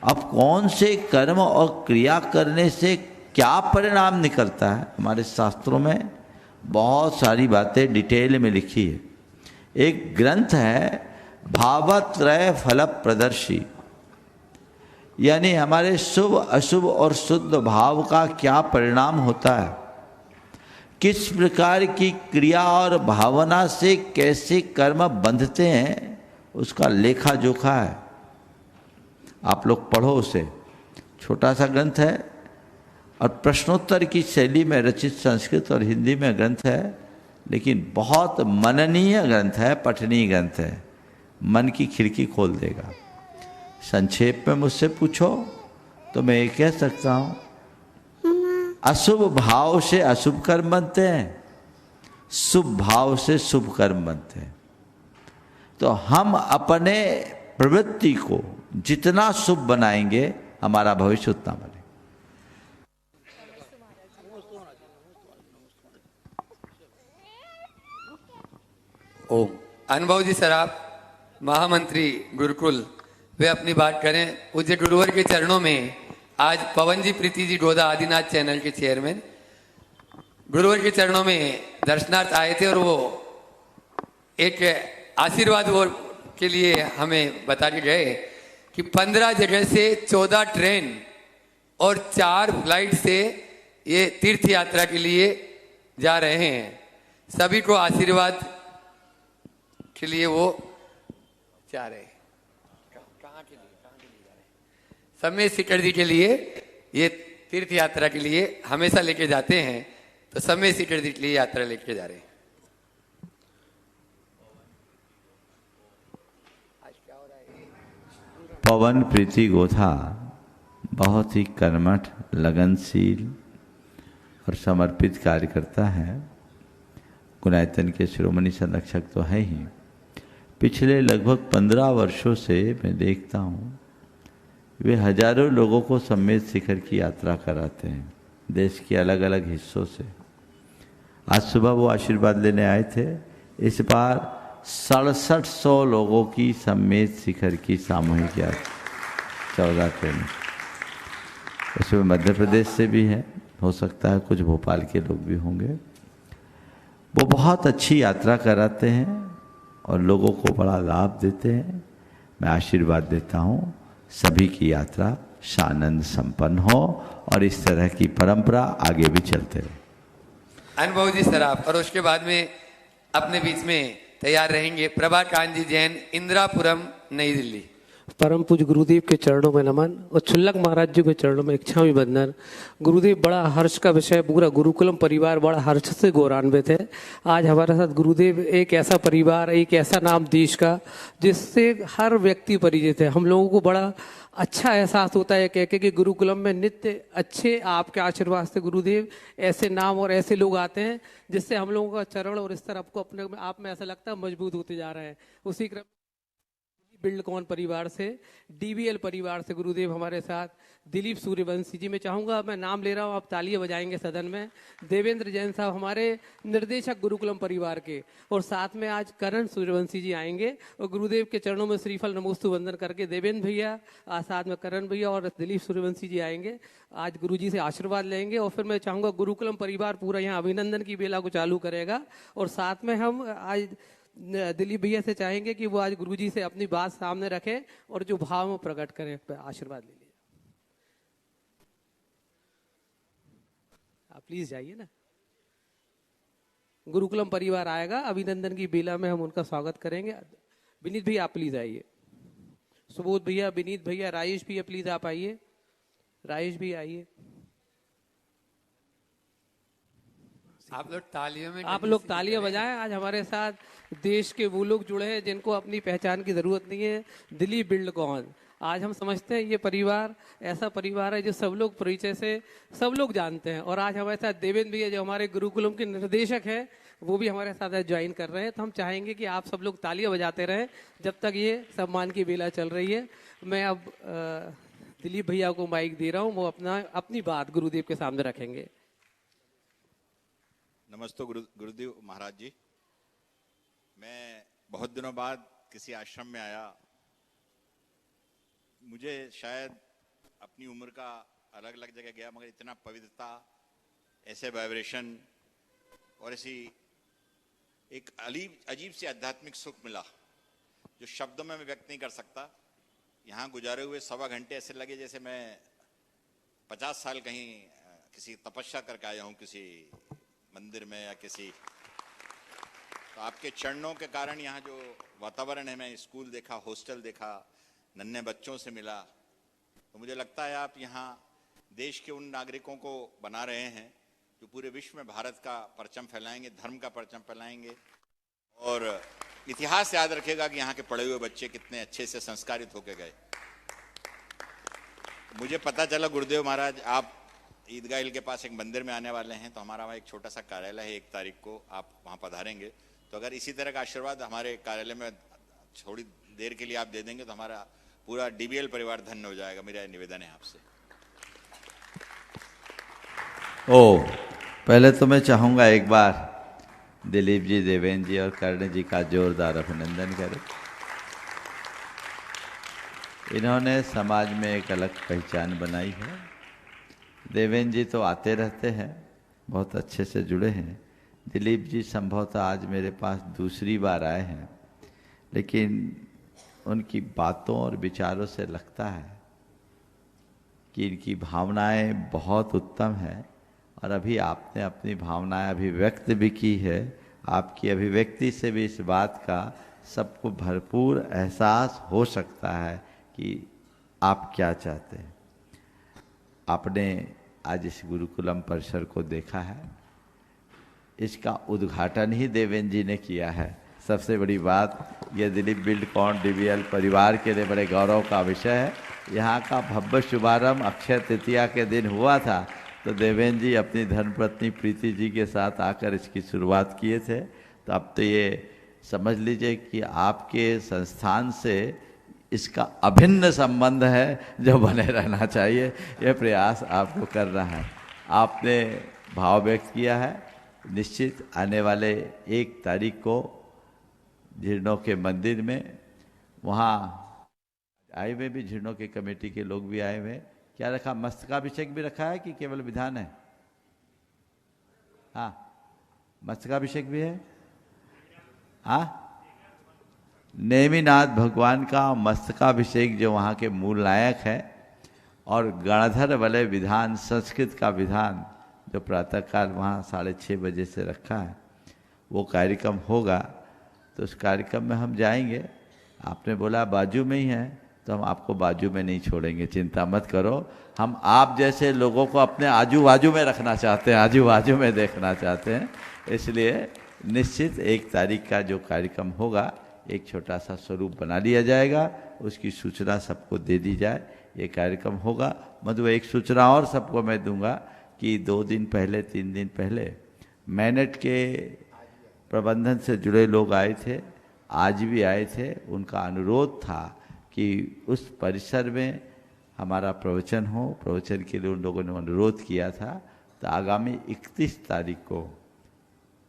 अब कौन से कर्म और क्रिया करने से क्या परिणाम निकलता है, हमारे शास्त्रों में बहुत सारी बातें डिटेल में लिखी है। एक ग्रंथ है भावत्रय फल प्रदर्शी, यानी हमारे शुभ अशुभ और शुद्ध भाव का क्या परिणाम होता है, किस प्रकार की क्रिया और भावना से कैसे कर्म बंधते हैं, उसका लेखा जोखा है। आप लोग पढ़ो उसे, छोटा सा ग्रंथ है और प्रश्नोत्तर की शैली में रचित संस्कृत और हिंदी में ग्रंथ है, लेकिन बहुत मननीय ग्रंथ है, पठनीय ग्रंथ है, मन की खिड़की खोल देगा। संक्षेप में मुझसे पूछो तो मैं ये कह सकता हूँ, अशुभ भाव से अशुभ कर्म बनते हैं, शुभ भाव से शुभ कर्म बनते हैं। तो हम अपने प्रवृत्ति को जितना शुभ बनाएंगे हमारा भविष्य उतना बने। ओम। अनुभव जी सर आप महामंत्री गुरुकुल, वे अपनी बात करें। पूज्य गुरुवर के चरणों में आज पवन जी प्रीति जी डोदा आदिनाथ चैनल के चेयरमैन गुरुवर के चरणों में दर्शनार्थ आए थे और वो एक आशीर्वाद वो के लिए हमें बता के गए कि 15 जगह से 14 ट्रेन और 4 फ्लाइट से ये तीर्थ यात्रा के लिए जा रहे हैं। सभी को आशीर्वाद के लिए वो जा रहे हैं। कहाँ के लिए जा रहे हैं? समय सिकड़ जी के लिए ये तीर्थ यात्रा के लिए हमेशा लेके जाते हैं, तो समय सिकड़ जी के लिए यात्रा लेके जा रहे हैं। पवन प्रीति गोथा बहुत ही कर्मठ, लगनशील और समर्पित कार्यकर्ता है। गुणायतन के शिरोमणि संरक्षक तो है ही। पिछले लगभग 15 वर्षों से मैं देखता हूँ वे हजारों लोगों को सम्मेद शिखर की यात्रा कराते हैं, देश के अलग अलग हिस्सों से। आज सुबह वो आशीर्वाद लेने आए थे। इस बार 6700 लोगों की सम्मेद शिखर की सामूहिक यात्रा 14 ट्रेन, उसमें मध्य प्रदेश से भी है, हो सकता है कुछ भोपाल के लोग भी होंगे। वो बहुत अच्छी यात्रा कराते हैं और लोगों को बड़ा लाभ देते हैं। मैं आशीर्वाद देता हूँ सभी की यात्रा शानंद संपन्न हो और इस तरह की परंपरा आगे भी चलते रहे। अनुभव जी सराफ, और उसके बाद में अपने बीच में तैयार रहेंगे प्रभा कांत जी जैन, इंदिरापुरम, नई दिल्ली। परम पूज्य गुरुदेव के चरणों में नमन और छुल्लक महाराज जी के चरणों में इच्छामी बंधन। गुरुदेव बड़ा हर्ष का विषय, पूरा गुरुकुलम परिवार बड़ा हर्ष से गौरवान्वित है। आज हमारे साथ गुरुदेव एक ऐसा परिवार, एक ऐसा नाम देश का जिससे हर व्यक्ति परिचित है। हम लोगों को बड़ा अच्छा एहसास होता है कह के कि गुरुकुलम में नित्य अच्छे आपके आशीर्वाद से गुरुदेव ऐसे नाम और ऐसे लोग आते हैं जिससे हम लोगों का चरण और स्तर आपको अपने आप में ऐसा लगता है मजबूत होते जा रहे हैं। उसी क्रम बिल्डकॉन परिवार से, डीवीएल परिवार से गुरुदेव हमारे साथ, दिलीप सूर्यवंशी जी, मैं चाहूँगा मैं नाम ले रहा हूँ, आप तालियां बजाएंगे सदन में। देवेंद्र जैन साहब हमारे निर्देशक गुरुकुलम परिवार के, और साथ में आज करण सूर्यवंशी जी आएंगे और गुरुदेव के चरणों में श्रीफल नमोस्तु वंदन करके देवेंद्र भैया, साथ में करण भैया और दिलीप सूर्यवंशी जी आएंगे, आज गुरु जी से आशीर्वाद लेंगे। और फिर मैं चाहूँगा गुरुकुलम परिवार पूरा यहाँ अभिनंदन की बेला को चालू करेगा। और साथ में हम आज दिलीप भैया से चाहेंगे कि वो आज गुरुजी से अपनी बात सामने रखें और जो भाव में प्रकट करें, आशीर्वाद ले लीजिए। आप प्लीज जाइए ना। गुरुकुलम परिवार आएगा, अभिनंदन की बेला में हम उनका स्वागत करेंगे। विनीत भैया आप प्लीज आइए, सुबोध भैया, विनीत भैया, राजेश भैया प्लीज आप आइए, राजेश भी आइए। आप लोग तालियां बजाएं। आज हमारे साथ देश के वो लोग जुड़े हैं जिनको अपनी पहचान की जरूरत नहीं है। दिलीप बिल्डकॉन, आज हम समझते हैं ये परिवार ऐसा परिवार है जो सब लोग परिचय से सब लोग जानते हैं। और आज हमारे साथ देवेंद्र भैया जो हमारे गुरुकुलम के निर्देशक हैं वो भी हमारे साथ ज्वाइन कर रहे हैं। तो हम चाहेंगे कि आप सब लोग तालियां बजाते रहें जब तक ये सम्मान की बेला चल रही है। मैं अब दिलीप भैया को माइक दे रहा हूँ, वो अपनी बात गुरुदेव के सामने रखेंगे। नमस्ते गुरुदेव महाराज जी। मैं बहुत दिनों बाद किसी आश्रम में आया। मुझे शायद अपनी उम्र का अलग अलग जगह गया, मगर इतना पवित्रता, ऐसे वाइब्रेशन और ऐसी एक अजीब सी आध्यात्मिक सुख मिला जो शब्दों में मैं व्यक्त नहीं कर सकता। यहाँ गुजारे हुए 1.25 घंटे ऐसे लगे जैसे मैं 50 साल कहीं किसी तपस्या करके आया हूँ, किसी मंदिर में या किसी। तो आपके चरणों के कारण यहाँ जो वातावरण है, मैं स्कूल देखा, हॉस्टल देखा, नन्हे बच्चों से मिला, तो मुझे लगता है आप यहाँ देश के उन नागरिकों को बना रहे हैं जो पूरे विश्व में भारत का परचम फैलाएंगे, धर्म का परचम फैलाएंगे। और इतिहास याद रखेगा कि यहाँ के पढ़े हुए बच्चे कितने अच्छे से संस्कारित होके गए। मुझे पता चला गुरुदेव महाराज आप ईदगाह हिल के पास एक मंदिर में आने वाले हैं, तो हमारा वहाँ एक छोटा सा कार्यालय है, 1 तारीख को आप वहाँ पधारेंगे। तो अगर इसी तरह का आशीर्वाद हमारे कार्यालय में थोड़ी देर के लिए आप दे देंगे तो हमारा पूरा डीबीएल परिवार धन्य हो जाएगा। मेरा निवेदन है आपसे। पहले तो मैं चाहूँगा एक बार दिलीप जी, देवेंद्र जी और कर्ण जी का जोरदार अभिनंदन करें। इन्होंने समाज में एक अलग पहचान बनाई है। देवेंद्र जी तो आते रहते हैं, बहुत अच्छे से जुड़े हैं। दिलीप जी संभवतः आज मेरे पास दूसरी बार आए हैं, लेकिन उनकी बातों और विचारों से लगता है कि इनकी भावनाएं बहुत उत्तम हैं। और अभी आपने अपनी भावनाएं अभिव्यक्त भी की है। आपकी अभिव्यक्ति से भी इस बात का सबको भरपूर एहसास हो सकता है कि आप क्या चाहते हैं। आपने आज इस गुरुकुलम परिसर को देखा है, इसका उद्घाटन ही देवेंद्र जी ने किया है। सबसे बड़ी बात ये दिलीप बिल्डकॉन डीवीएल परिवार के लिए बड़े गौरव का विषय है। यहाँ का भव्य शुभारंभ अक्षय तृतीया के दिन हुआ था, तो देवेंद्र जी अपनी धर्मपत्नी प्रीति जी के साथ आकर इसकी शुरुआत किए थे। तो अब तो ये समझ लीजिए कि आपके संस्थान से इसका अभिन्न संबंध है जो बने रहना चाहिए। यह प्रयास आपको करना है। आपने भाव व्यक्त किया है, निश्चित आने वाले 1 तारीख को झिरनों के मंदिर में, वहाँ आए हुए भी झिरनों के कमेटी के लोग भी आए हुए। क्या रखा, मस्तकाभिषेक भी रखा है कि केवल विधान है? हाँ, मस्तकाभिषेक भी है। हाँ, नेमिनाथ भगवान का मस्तकाभिषेक जो वहाँ के मूल नायक है, और गणधर वलय विधान संस्कृत का विधान जो प्रातःकाल वहाँ 6:30 बजे से रखा है, वो कार्यक्रम होगा। तो उस कार्यक्रम में हम जाएंगे। आपने बोला बाजू में ही है, तो हम आपको बाजू में नहीं छोड़ेंगे, चिंता मत करो। हम आप जैसे लोगों को अपने आजू बाजू में रखना चाहते हैं, आजू बाजू में देखना चाहते हैं। इसलिए निश्चित 1 तारीख का जो कार्यक्रम होगा, एक छोटा सा स्वरूप बना लिया जाएगा, उसकी सूचना सबको दे दी जाए। ये कार्यक्रम होगा। मतलब एक सूचना और सबको मैं दूंगा कि 2 दिन पहले 3 दिन पहले मैनेट के प्रबंधन से जुड़े लोग आए थे, आज भी आए थे। उनका अनुरोध था कि उस परिसर में हमारा प्रवचन हो। प्रवचन के लिए उन लोगों ने अनुरोध किया था। तो आगामी 31 तारीख को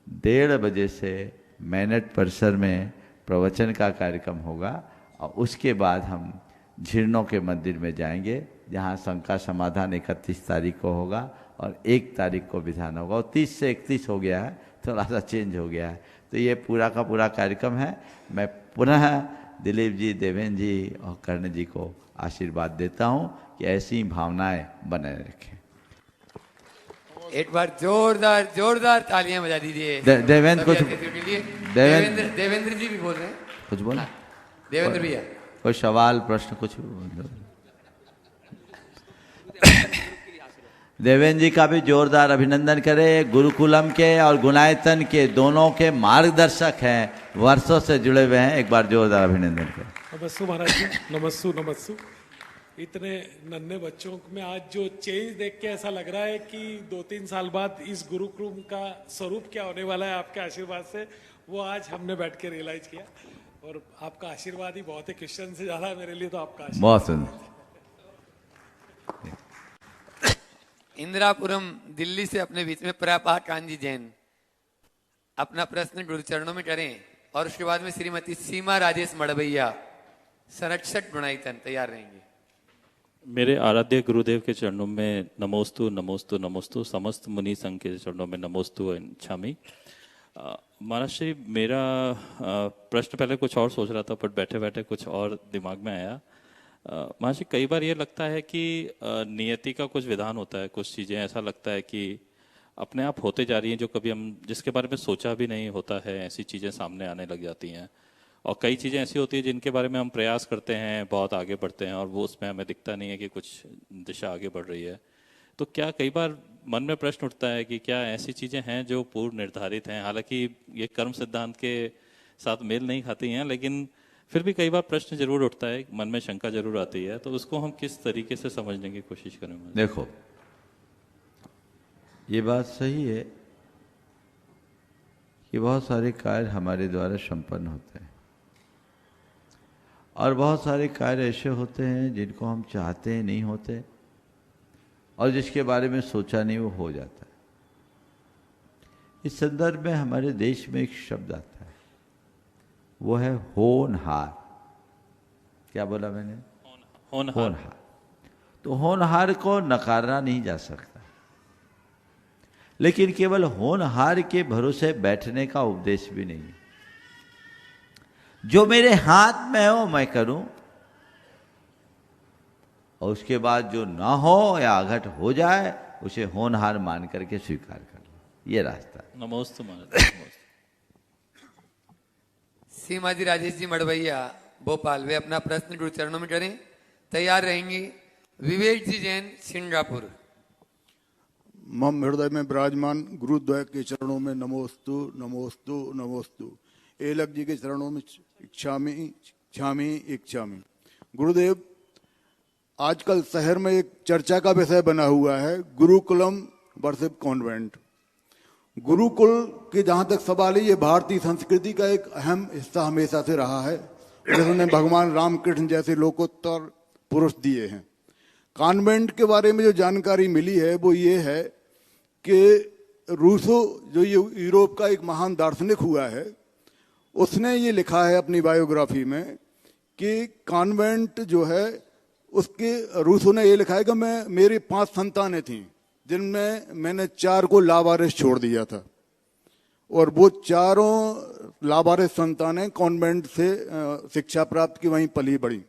1:30 बजे से मैनेट परिसर में प्रवचन का कार्यक्रम होगा, और उसके बाद हम झिरनों के मंदिर में जाएंगे, जहाँ शंका समाधान 31 तारीख को होगा, और 1 तारीख को विधान होगा। और 30 से 31 हो गया है, थोड़ा सा चेंज हो गया है। तो ये पूरा का पूरा कार्यक्रम है। मैं पुनः दिलीप जी, देवेंद्र जी और कर्ण जी को आशीर्वाद देता हूँ कि ऐसी भावनाएं बने रखें। एक बार जोरदार जोरदार तालियां बजा दीजिए। देवेंद्र कुछ, देवेंद्र जी भी बोल रहे हैं, कुछ बोला? देवेंद्र भैया कोई सवाल प्रश्न कुछ? देवेंद्र जी का भी जोरदार अभिनंदन करें। गुरुकुलम के और गुणायतन के दोनों के मार्गदर्शक हैं, वर्षों से जुड़े हुए हैं। एक बार जोरदार अभिनंदन करें। नमस्ते महाराज जी, नमस्ते। इतने नन्हे बच्चों में आज जो चेंज देख के ऐसा लग रहा है कि 2-3 साल बाद इस गुरुकुलम का स्वरूप क्या होने वाला है आपके आशीर्वाद से, वो आज हमने बैठ के रियलाइज किया। और आपका आशीर्वाद ही बहुत है, क्रिश्चियन से ज्यादा मेरे लिए तो आपका आशीर्वाद। बहुत सुंदर। इंदिरापुरम दिल्ली से अपने बीच में प्रभा कांजी जैन अपना प्रश्न गुरुचरणों में करें, और उसके बाद में श्रीमती सीमा राजेश मड़वैया संरक्षक गुणायतन तैयार रहेंगे। मेरे आराध्य गुरुदेव के चरणों में नमोस्तु नमोस्तु नमोस्तु, समस्त मुनि संघ के चरणों में नमोस्तु इच्छामि। महाराज श्री, मेरा प्रश्न पहले कुछ और सोच रहा था, पर बैठे बैठे कुछ और दिमाग में आया। महाराज जी, कई बार ये लगता है कि नियति का कुछ विधान होता है, कुछ चीज़ें ऐसा लगता है कि अपने आप होते जा रही हैं, जो कभी हम जिसके बारे में सोचा भी नहीं होता है, ऐसी चीज़ें सामने आने लग जाती हैं। और कई चीज़ें ऐसी होती हैं जिनके बारे में हम प्रयास करते हैं, बहुत आगे बढ़ते हैं, और वो उसमें हमें दिखता नहीं है कि कुछ दिशा आगे बढ़ रही है। तो क्या कई बार मन में प्रश्न उठता है कि क्या ऐसी चीज़ें हैं जो पूर्व निर्धारित हैं, हालांकि ये कर्म सिद्धांत के साथ मेल नहीं खाती हैं, लेकिन फिर भी कई बार प्रश्न जरूर उठता है, मन में शंका जरूर आती है। तो उसको हम किस तरीके से समझने की कोशिश करें? देखो, ये बात सही है कि बहुत सारे कार्य हमारे द्वारा संपन्न होते हैं, और बहुत सारे कार्य ऐसे होते हैं जिनको हम चाहते हैं नहीं होते, और जिसके बारे में सोचा नहीं वो हो जाता है। इस संदर्भ में हमारे देश में एक शब्द आता है, वो है होनहार। क्या बोला मैंने? होनहार। तो होनहार को नकारा नहीं जा सकता, लेकिन केवल होनहार के भरोसे बैठने का उपदेश भी नहीं है। जो मेरे हाथ में हो मैं करूं, और उसके बाद जो ना हो या अघट हो जाए उसे होनहार मान करके स्वीकार कर लो। ये रास्ता। नमोस्तु महाराज। सीमा जी राजेश जी मड़वैया भोपाल, वे अपना प्रश्न गुरुचरणों में करें, तैयार रहेंगी। विवेक जी जैन सिंगापुर। मम हृदय में विराजमान गुरुद्वय के चरणों में नमोस्तु नमोस्तु नमोस्तु। एलक जी के चरणों में इच्छामी इच्छामी इच्छामी। गुरुदेव, आजकल शहर में एक चर्चा का विषय बना हुआ है गुरुकुलम वर्सेस कॉन्वेंट। गुरुकुल के जहां तक सवाल है, ये भारतीय संस्कृति का एक अहम हिस्सा हमेशा से रहा है, जिसने भगवान रामकृष्ण जैसे लोकोत्तर पुरुष दिए हैं। कॉन्वेंट के बारे में जो जानकारी मिली है वो ये है कि रूसो जो यूरोप का एक महान दार्शनिक हुआ है, उसने ये लिखा है अपनी बायोग्राफी में कि कॉन्वेंट जो है उसके, रूसो ने ये लिखा है कि मेरी 5 संतानें थीं जिनमें मैंने 4 को लावारिस छोड़ दिया था, और वो चारों लावारिस संतानें कॉन्वेंट से शिक्षा प्राप्त की, वहीं पली बड़ी।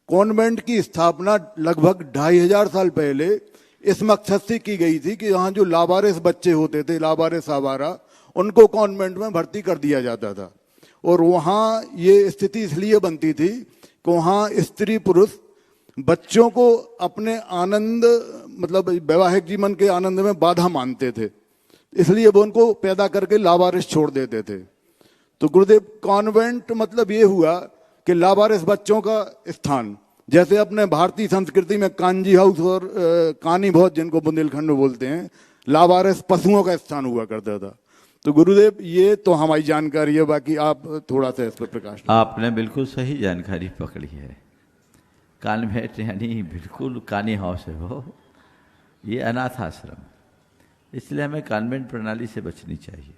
कॉन्वेंट की स्थापना लगभग 2500 साल पहले इस मकसद से की गई थी कि यहाँ जो लावारिस बच्चे होते थे, लावारिस आवारा, उनको कॉन्वेंट में भर्ती कर दिया जाता था। और वहाँ ये स्थिति इसलिए बनती थी कि वहाँ स्त्री पुरुष बच्चों को अपने आनंद, मतलब वैवाहिक जीवन के आनंद में बाधा मानते थे, इसलिए वो उनको पैदा करके लावारिस छोड़ देते थे। तो गुरुदेव, कॉन्वेंट मतलब ये हुआ कि लावारिस बच्चों का स्थान, जैसे अपने भारतीय संस्कृति में कांजी हाउस और कानी भोज, जिनको बुंदेलखंड में बोलते हैं, लावारिस पशुओं का स्थान हुआ करता था। तो गुरुदेव, ये तो हमारी जानकारी है, बाकी आप थोड़ा सा इस पर प्रकाश। आपने बिल्कुल सही जानकारी पकड़ी है। कॉन्वेंट यानी बिल्कुल कानी हाउस है वो, ये अनाथ आश्रम, इसलिए हमें कॉन्वेंट प्रणाली से बचनी चाहिए।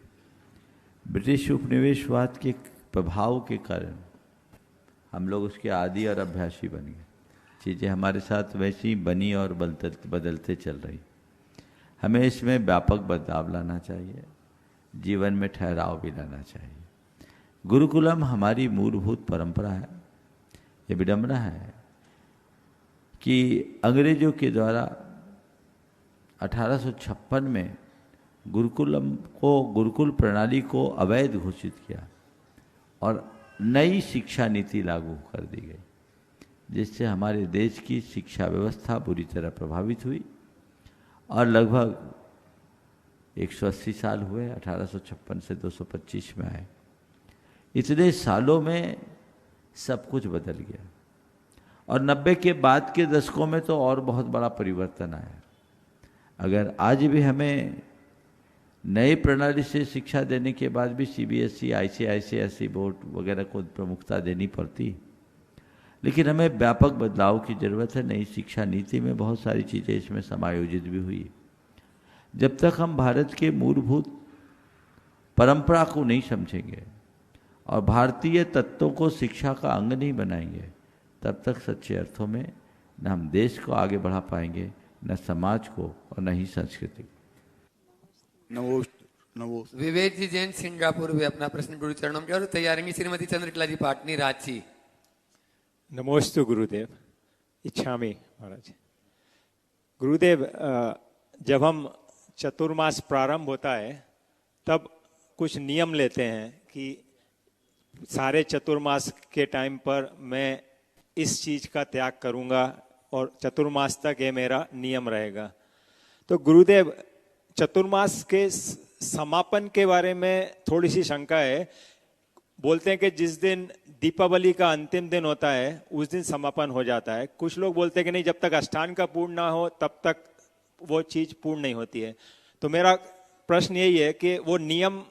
ब्रिटिश उपनिवेशवाद के प्रभाव के कारण हम लोग उसके आदी और अभ्यासी बन गए। चीज़ें हमारे साथ वैसी बनी और बदलते चल रही। हमें इसमें व्यापक बदलाव लाना चाहिए, जीवन में ठहराव भी लाना चाहिए। गुरुकुलम हमारी मूलभूत परंपरा है। ये विडंबना है कि अंग्रेजों के द्वारा 1856 में गुरुकुल प्रणाली को अवैध घोषित किया और नई शिक्षा नीति लागू कर दी गई, जिससे हमारे देश की शिक्षा व्यवस्था बुरी तरह प्रभावित हुई। और लगभग 180 साल हुए, 1856 से 225 में आए। इतने सालों में सब कुछ बदल गया, और 90 के बाद के दशकों में तो और बहुत बड़ा परिवर्तन आया। अगर आज भी हमें नई प्रणाली से शिक्षा देने के बाद भी CBSE, ICISE बोर्ड वगैरह को प्रमुखता देनी पड़ती, लेकिन हमें व्यापक बदलाव की ज़रूरत है। नई शिक्षा नीति में बहुत सारी चीज़ें इसमें समायोजित भी हुई। जब तक हम भारत के मूलभूत परंपरा को नहीं समझेंगे और भारतीय तत्वों को शिक्षा का अंग नहीं बनाएंगे, तब तक सच्चे अर्थों में न हम देश को आगे बढ़ा पाएंगे, न समाज को, और न ही संस्कृति को। नमोस्त। विवेक जी जैन सिंगापुर भी अपना प्रश्न गुरु चरणों में और तैयारी श्रीमती चंद्रकला जी पाटनी रांची। नमोस्तु गुरुदेव। इच्छामी महाराज। गुरुदेव, जब हम चतुर्मास प्रारंभ होता है तब कुछ नियम लेते हैं कि सारे चतुर्मास के टाइम पर मैं इस चीज का त्याग करूंगा और चतुर्मास तक ये मेरा नियम रहेगा। तो गुरुदेव, चतुर्मास के समापन के बारे में थोड़ी सी शंका है। बोलते हैं कि जिस दिन दीपावली का अंतिम दिन होता है उस दिन समापन हो जाता है। कुछ लोग बोलते हैं कि नहीं, जब तक अष्टांग का पूर्ण ना हो तब तक वो चीज पूर्ण नहीं होती है। तो मेरा प्रश्न यही है कि वो नियम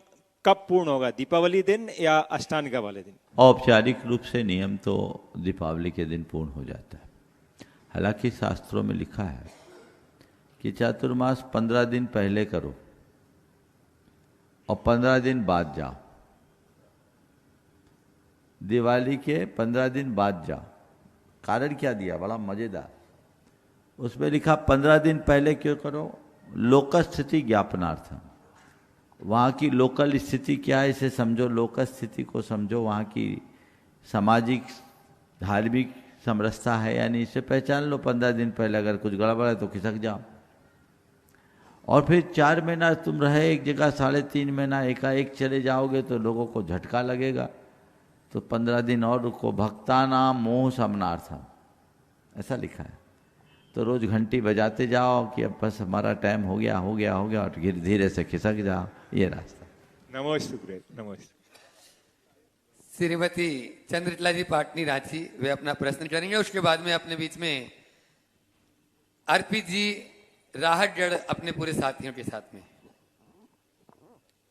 कब पूर्ण होगा, दीपावली दिन या अष्टांग वाले दिन? औपचारिक रूप से नियम तो दीपावली के दिन पूर्ण हो जाता है। हालांकि शास्त्रों में लिखा है कि चातुर्मास 15 दिन पहले करो और 15 दिन बाद जाओ, दिवाली के 15 दिन बाद जाओ। कारण क्या दिया, बड़ा मजेदार। उसमें लिखा 15 दिन पहले क्यों करो, लोक स्थिति ज्ञापनार्थम। वहाँ की लोकल स्थिति क्या है इसे समझो, लोक स्थिति को समझो, वहाँ की सामाजिक धार्मिक समरसता है यानी इसे पहचान लो। 15 दिन पहले अगर कुछ गड़बड़ है तो खिसक जाओ। और फिर 4 महीना तुम रहे एक जगह, 3.5 महीना एकाएक चले जाओगे तो लोगों को झटका लगेगा। तो 15 दिन और रुको। भक्तानाम मोह शमनार्थम, ऐसा लिखा है। तो रोज घंटी बजाते जाओ कि अब बस हमारा टाइम हो गया हो गया हो गया, और धीरे धीरे से खिसक जाओ। ये रास्ता। नमोस्तु गुरुदेव, नमोस्तु। श्रीमती चंद्रकला जी पाटनी रांची, वे अपना प्रश्न करेंगे। उसके बाद में अपने बीच में अर्पित जी राहतगढ़ अपने पूरे साथियों के साथ में।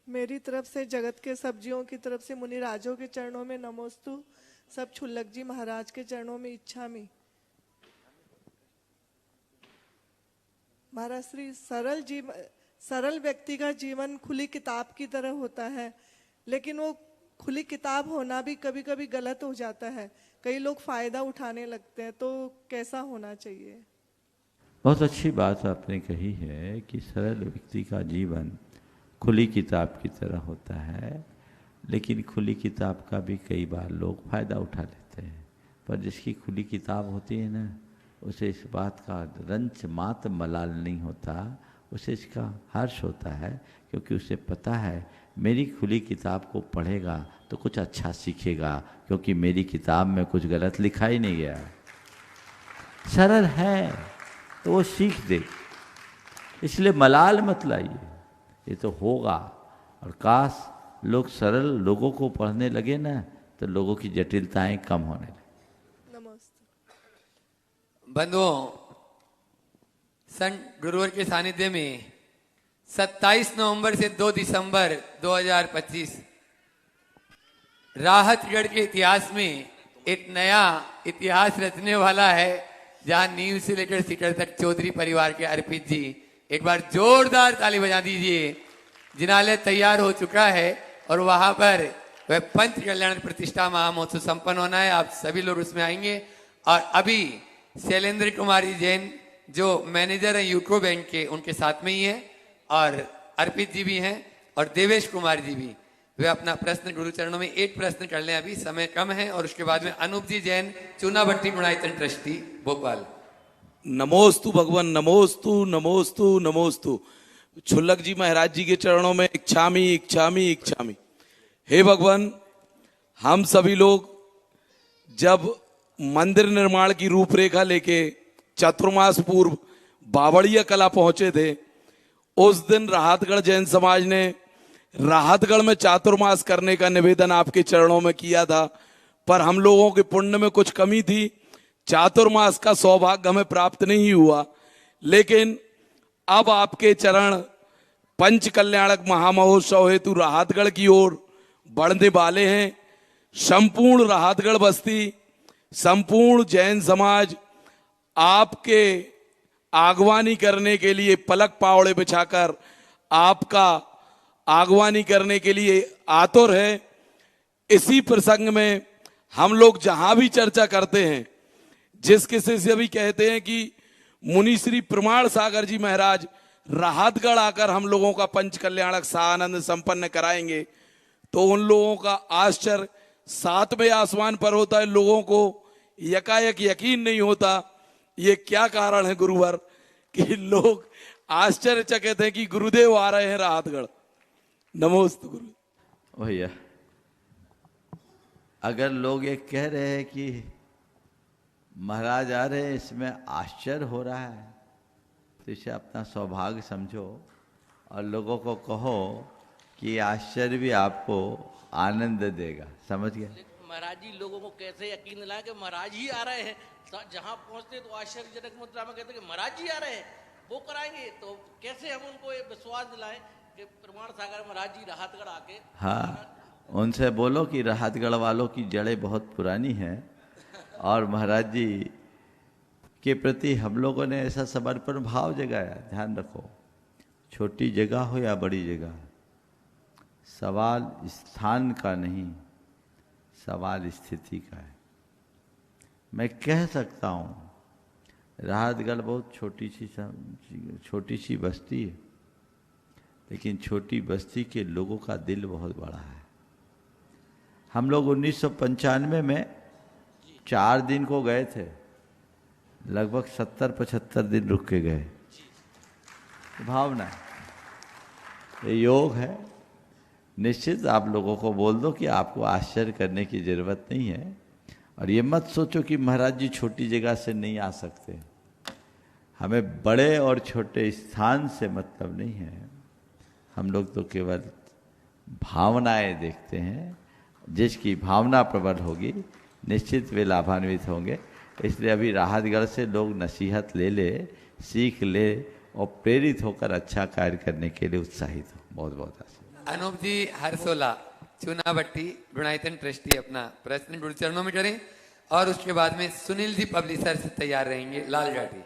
मेरी तरफ से जगत के सब्जियों की तरफ से मुनि राजों के चरणों में नमोस्तु, सब छुल्लक जी महाराज के चरणों में इच्छामि। महाराज श्री सरल व्यक्ति का जीवन खुली किताब की तरह होता है, लेकिन वो खुली किताब होना भी कभी कभी गलत हो जाता है। कई लोग फायदा उठाने लगते हैं, तो कैसा होना चाहिए? बहुत अच्छी बात आपने कही है कि सरल व्यक्ति का जीवन खुली किताब की तरह होता है, लेकिन खुली किताब का भी कई बार लोग फायदा उठा लेते हैं। पर जिसकी खुली किताब होती है ना, उसे इस बात का रंच मात्र मलाल नहीं होता, उसे इसका हर्ष होता है, क्योंकि उसे पता है मेरी खुली किताब को पढ़ेगा तो कुछ अच्छा सीखेगा, क्योंकि मेरी किताब में कुछ गलत लिखा ही नहीं गया। सरल है तो वो सीख दे, इसलिए मलाल मत लाइए, ये तो होगा। और काश लोग सरल लोगों को पढ़ने लगे ना, तो लोगों की जटिलताएं कम होने लगे। बंधुओं, संत गुरुवर के सानिध्य में 27 नवंबर से 2 दिसंबर 2025 राहतगढ़ के इतिहास में एक नया इतिहास रचने वाला है, जहां नींव से लेकर सिटर तक चौधरी परिवार के अर्पित जी, एक बार जोरदार ताली बजा दीजिए। जिनालय तैयार हो चुका है और वहां पर वह पंच कल्याण प्रतिष्ठा महामहोत्सव संपन्न होना है। आप सभी लोग उसमें आएंगे। और अभी शैलेंद्र कुमारी जैन जो मैनेजर हैं यूको बैंक के, उनके साथ में ही हैं, और अर्पित जी भी हैं और देवेश कुमार जी भी। वे अपना प्रश्न गुरु चरणों में एक प्रश्न कर लें, अभी समय कम है। और उसके बाद में अनूप जी जैन, चूनाभट्टी गुणायतन ट्रस्टी, भोपाल। नमोस्तु भगवान, नमोस्तु नमोस्तु नमोस्तु। छुल्लक जी महाराज जी के चरणों में इच्छामी इच्छामी इच्छामी। हे भगवान, हम सभी लोग जब मंदिर निर्माण की रूपरेखा लेके चतुर्मास पूर्व बावड़िया कला पहुंचे थे, उस दिन राहतगढ़ जैन समाज ने राहतगढ़ में चातुर्मास करने का निवेदन आपके चरणों में किया था, पर हम लोगों के पुण्य में कुछ कमी थी, चातुर्मास का सौभाग्य हमें प्राप्त नहीं हुआ। लेकिन अब आपके चरण पंच कल्याणक महामहोत्सव हेतु राहतगढ़ की ओर बढ़ने वाले हैं। संपूर्ण राहतगढ़ बस्ती, संपूर्ण जैन समाज आपके आगवानी करने के लिए पलक पावड़े बिछाकर आपका आगवानी करने के लिए आतुर है। इसी प्रसंग में हम लोग जहां भी चर्चा करते हैं, जिस किसी से भी कहते हैं कि मुनि श्री प्रमाण सागर जी महाराज राहतगढ़ आकर हम लोगों का पंच कल्याणक सानंद संपन्न कराएंगे, तो उन लोगों का आश्चर्य 7वें आसमान पर होता है। लोगों को यकायक यकीन नहीं होता। ये क्या कारण है गुरुवर कि लोग आश्चर्यचकित हैं कि गुरुदेव आ रहे हैं राहतगढ़। नमोस्तु गुरु। भैया, अगर लोग ये कह रहे हैं कि महाराज आ रहे हैं, इसमें आश्चर्य हो रहा है, तो इसे अपना सौभाग्य समझो और लोगों को कहो कि आश्चर्य भी आपको आनंद देगा। समझ गए? महाराज जी, लोगों को कैसे यकीन दिलाएं कि महाराज ही आ रहे हैं? जहां पहुंचते तो आश्चर्यजनक मुद्रा में कहते हैं कि महाराज जी आ रहे हैं, वो कराएंगे, तो कैसे हम उनको ये विश्वास दिलाएं कि प्रमाण सागर महाराज जी राहतगढ़ आके। हाँ, उनसे बोलो कि राहतगढ़ वालों की जड़ें बहुत पुरानी हैं और महाराज जी के प्रति हम लोगों ने ऐसा समर्पण भाव जगाया। ध्यान रखो, छोटी जगह हो या बड़ी जगह, सवाल स्थान का नहीं, सवाल स्थिति का है। मैं कह सकता हूँ राहतगढ़ बहुत छोटी सी बस्ती है, लेकिन छोटी बस्ती के लोगों का दिल बहुत बड़ा है। हम लोग 1995 में 4 दिन को गए थे, लगभग 70-75 दिन रुक के गए। भावना है, ये योग है। निश्चित आप लोगों को बोल दो कि आपको आश्चर्य करने की जरूरत नहीं है, और ये मत सोचो कि महाराज जी छोटी जगह से नहीं आ सकते। हमें बड़े और छोटे स्थान से मतलब नहीं है, हम लोग तो केवल भावनाएं देखते हैं, जिसकी भावना प्रबल होगी निश्चित वे लाभान्वित होंगे। इसलिए अभी राहतगढ़ से लोग नसीहत ले ले, सीख ले और प्रेरित होकर अच्छा कार्य करने के लिए उत्साहित हो। बहुत बहुत आशीर्वाद। अनूप जी हरसोला चुनाभट्टी गुणायतन ट्रस्टी अपना प्रश्न गुरु चरणों में करें और उसके बाद में सुनील जी पब्लिशर से तैयार रहेंगे लाल घाटी।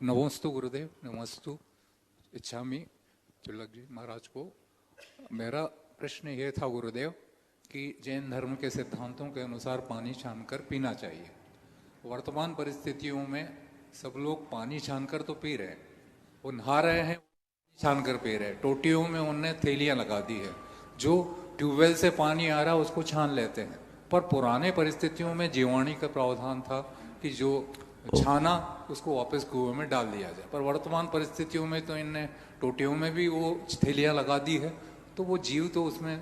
नमोस्तु गुरुदेव, नमोस्तु इच्छामी चुल्लक जी महाराज को। मेरा प्रश्न ये था गुरुदेव कि जैन धर्म के सिद्धांतों के अनुसार पानी छानकर पीना चाहिए। वर्तमान परिस्थितियों में सब लोग पानी छानकर तो पी रहे हैं, वो नहा रहे हैं, छानकर पी रहे हैं। टोटियों में उनने थैलियां लगा दी है, जो ट्यूबवेल से पानी आ रहा है उसको छान लेते हैं। पर पुराने परिस्थितियों में जीवाणी का प्रावधान था कि जो छाना उसको वापस कुएं में डाल दिया जाए, पर वर्तमान परिस्थितियों में तो इनने टोटियों में भी वो थैलियां लगा दी है, तो वो जीव तो उसमें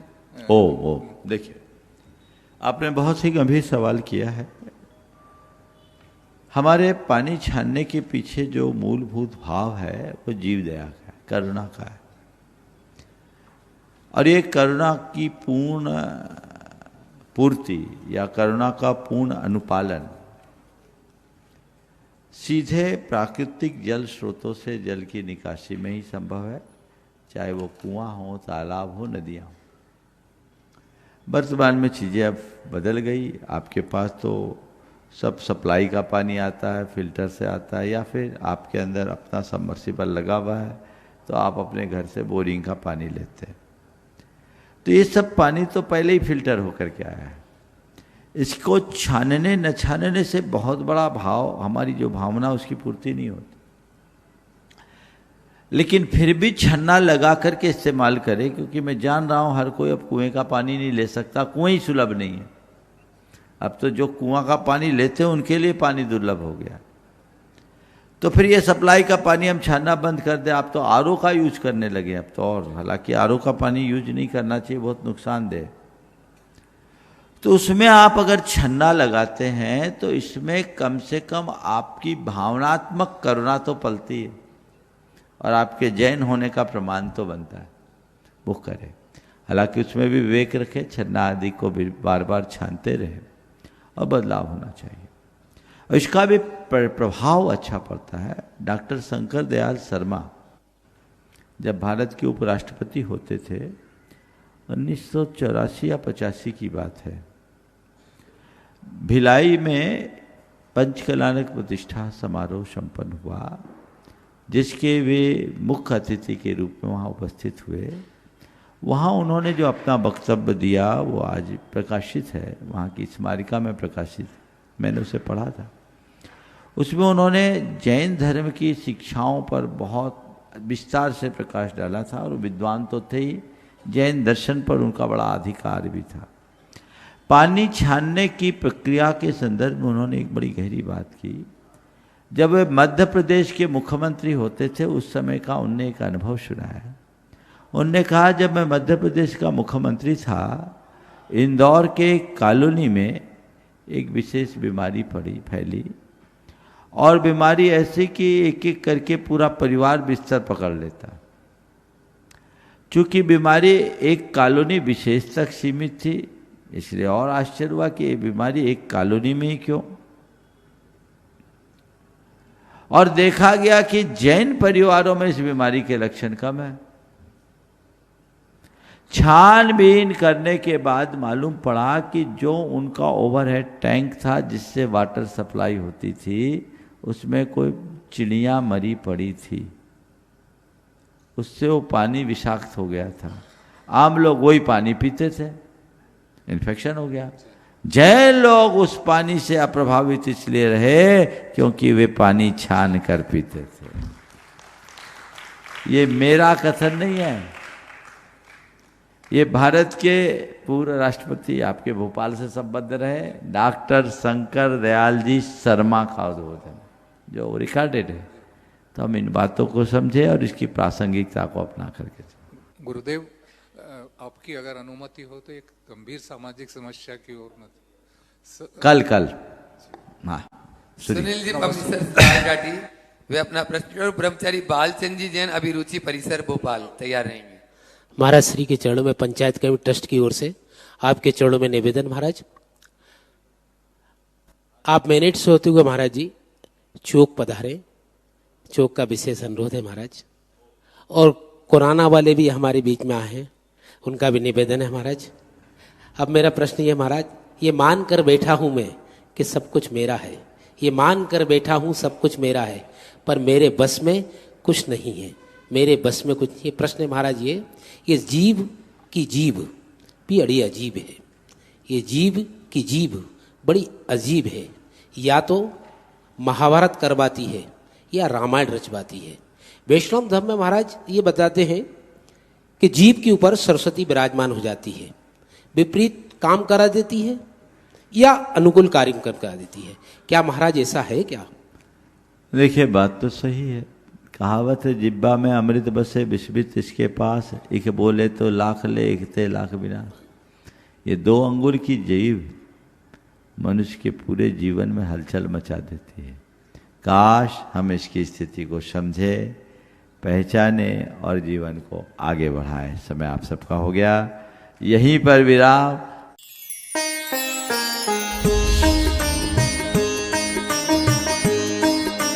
देखिए, आपने बहुत ही गंभीर सवाल किया है। हमारे पानी छानने के पीछे जो मूलभूत भाव है वो जीव दया का है, करुणा का है। और ये करुणा की पूर्ण पूर्ति या करुणा का पूर्ण अनुपालन सीधे प्राकृतिक जल स्रोतों से जल की निकासी में ही संभव है, चाहे वो कुआं हो, तालाब हो, नदियां हो। वर्तमान में चीज़ें अब बदल गई। आपके पास तो सब सप्लाई का पानी आता है, फिल्टर से आता है, या फिर आपके अंदर अपना सबमर्सिबल लगा हुआ है तो आप अपने घर से बोरिंग का पानी लेते हैं। तो ये सब पानी तो पहले ही फिल्टर होकर के आया है। इसको छानने न छानने से बहुत बड़ा भाव, हमारी जो भावना उसकी पूर्ति नहीं होती। लेकिन फिर भी छन्ना लगा करके इस्तेमाल करें, क्योंकि मैं जान रहा हूं हर कोई अब कुएं का पानी नहीं ले सकता, कुएं ही सुलभ नहीं है। अब तो जो कुआं का पानी लेते हैं उनके लिए पानी दुर्लभ हो गया। तो फिर ये सप्लाई का पानी हम छानना बंद कर दें। आप तो आरओ का यूज करने लगे अब तो, और हालांकि आरओ का पानी यूज नहीं करना चाहिए, बहुत नुकसानदेह। तो उसमें आप अगर छन्ना लगाते हैं तो इसमें कम से कम आपकी भावनात्मक करुणा तो पलती है और आपके जैन होने का प्रमाण तो बनता है, वो करें। हालांकि उसमें भी विवेक रखें, छन्ना आदि को भी बार बार छानते रहे और बदलाव होना चाहिए। और इसका भी प्रभाव अच्छा पड़ता है। डॉक्टर शंकर दयाल शर्मा जब भारत के उपराष्ट्रपति होते थे, 1984 या 85 की बात है, भिलाई में पंचकलानक प्रतिष्ठा समारोह संपन्न हुआ, जिसके वे मुख्य अतिथि के रूप में वहाँ उपस्थित हुए। वहाँ उन्होंने जो अपना वक्तव्य दिया वो आज प्रकाशित है, वहाँ की स्मारिका में प्रकाशित, मैंने उसे पढ़ा था। उसमें उन्होंने जैन धर्म की शिक्षाओं पर बहुत विस्तार से प्रकाश डाला था, और विद्वान तो थे ही, जैन दर्शन पर उनका बड़ा अधिकार भी था। पानी छानने की प्रक्रिया के संदर्भ में उन्होंने एक बड़ी गहरी बात की। जब वे मध्य प्रदेश के मुख्यमंत्री होते थे उस समय का उनने एक अनुभव सुनाया। उनने कहा, जब मैं मध्य प्रदेश का मुख्यमंत्री था, इंदौर के एक कॉलोनी में एक विशेष बीमारी फैली, और बीमारी ऐसी कि एक एक करके पूरा परिवार बिस्तर पकड़ लेता। चूंकि बीमारी एक कॉलोनी विशेष तक सीमित थी, इसलिए और आश्चर्य हुआ कि ये बीमारी एक कॉलोनी में ही क्यों। और देखा गया कि जैन परिवारों में इस बीमारी के लक्षण कम है। छानबीन करने के बाद मालूम पड़ा कि जो उनका ओवरहेड टैंक था जिससे वाटर सप्लाई होती थी, उसमें कोई चिड़िया मरी पड़ी थी, उससे वो पानी विषाक्त हो गया था। आम लोग वही पानी पीते थे, इन्फेक्शन हो गया। जैन लोग उस पानी से अप्रभावित इसलिए रहे क्योंकि वे पानी छान कर पीते थे। ये मेरा कथन नहीं है, ये भारत के पूर्व राष्ट्रपति, आपके भोपाल से संबद्ध रहे, डॉक्टर शंकर दयाल जी शर्मा का उद्बोधन, जो रिकॉर्डेड है। तो हम इन बातों को समझे और इसकी प्रासंगिकता को अपना करके। गुरुदेव, आपकी अगर अनुमति हो तो एक गंभीर सामाजिक समस्या की ओर कल हाँ सुनील जी घाटी, वे अपना प्रश्न ब्रह्मचारी बालचंद जी जैन अभिरुचि परिसर भोपाल तैयार रहेंगे। महाराज श्री के चरणों में पंचायत कमेटी ट्रस्ट की ओर से आपके चरणों में निवेदन महाराज। आप मिनट से होते हुए महाराज जी चौक पधारे, चौक का विशेष अनुरोध है महाराज। और कोरोना वाले भी हमारे बीच में आए हैं, उनका भी निवेदन है महाराज। अब मेरा प्रश्न ये महाराज, ये मान कर बैठा हूं मैं कि सब कुछ मेरा है, ये मान कर बैठा हूं सब कुछ मेरा है, पर मेरे बस में कुछ नहीं है, मेरे बस में कुछ नहीं। ये प्रश्न है महाराज, ये जीव की जीभ भी बड़ी अजीब है, ये जीव की जीभ बड़ी अजीब है। या तो महाभारत करवाती है या रामायण रचवाती है। वैष्णव धर्म में महाराज ये बताते हैं कि जीव के ऊपर सरस्वती विराजमान हो जाती है, विपरीत काम करा देती है या अनुकूल कार्य करा देती है। क्या महाराज ऐसा है क्या? देखिए बात तो सही है, कहावत है जिब्बा में अमृत बसे विस्मित इसके पास, एक बोले तो लाख ले एक ते लाख बिना। ये 2 अंगुर की जीभ मनुष्य के पूरे जीवन में हलचल मचा देती है। काश हम इसकी स्थिति को समझे, पहचाने और जीवन को आगे बढ़ाएं। समय आप सबका हो गया, यहीं पर विराम।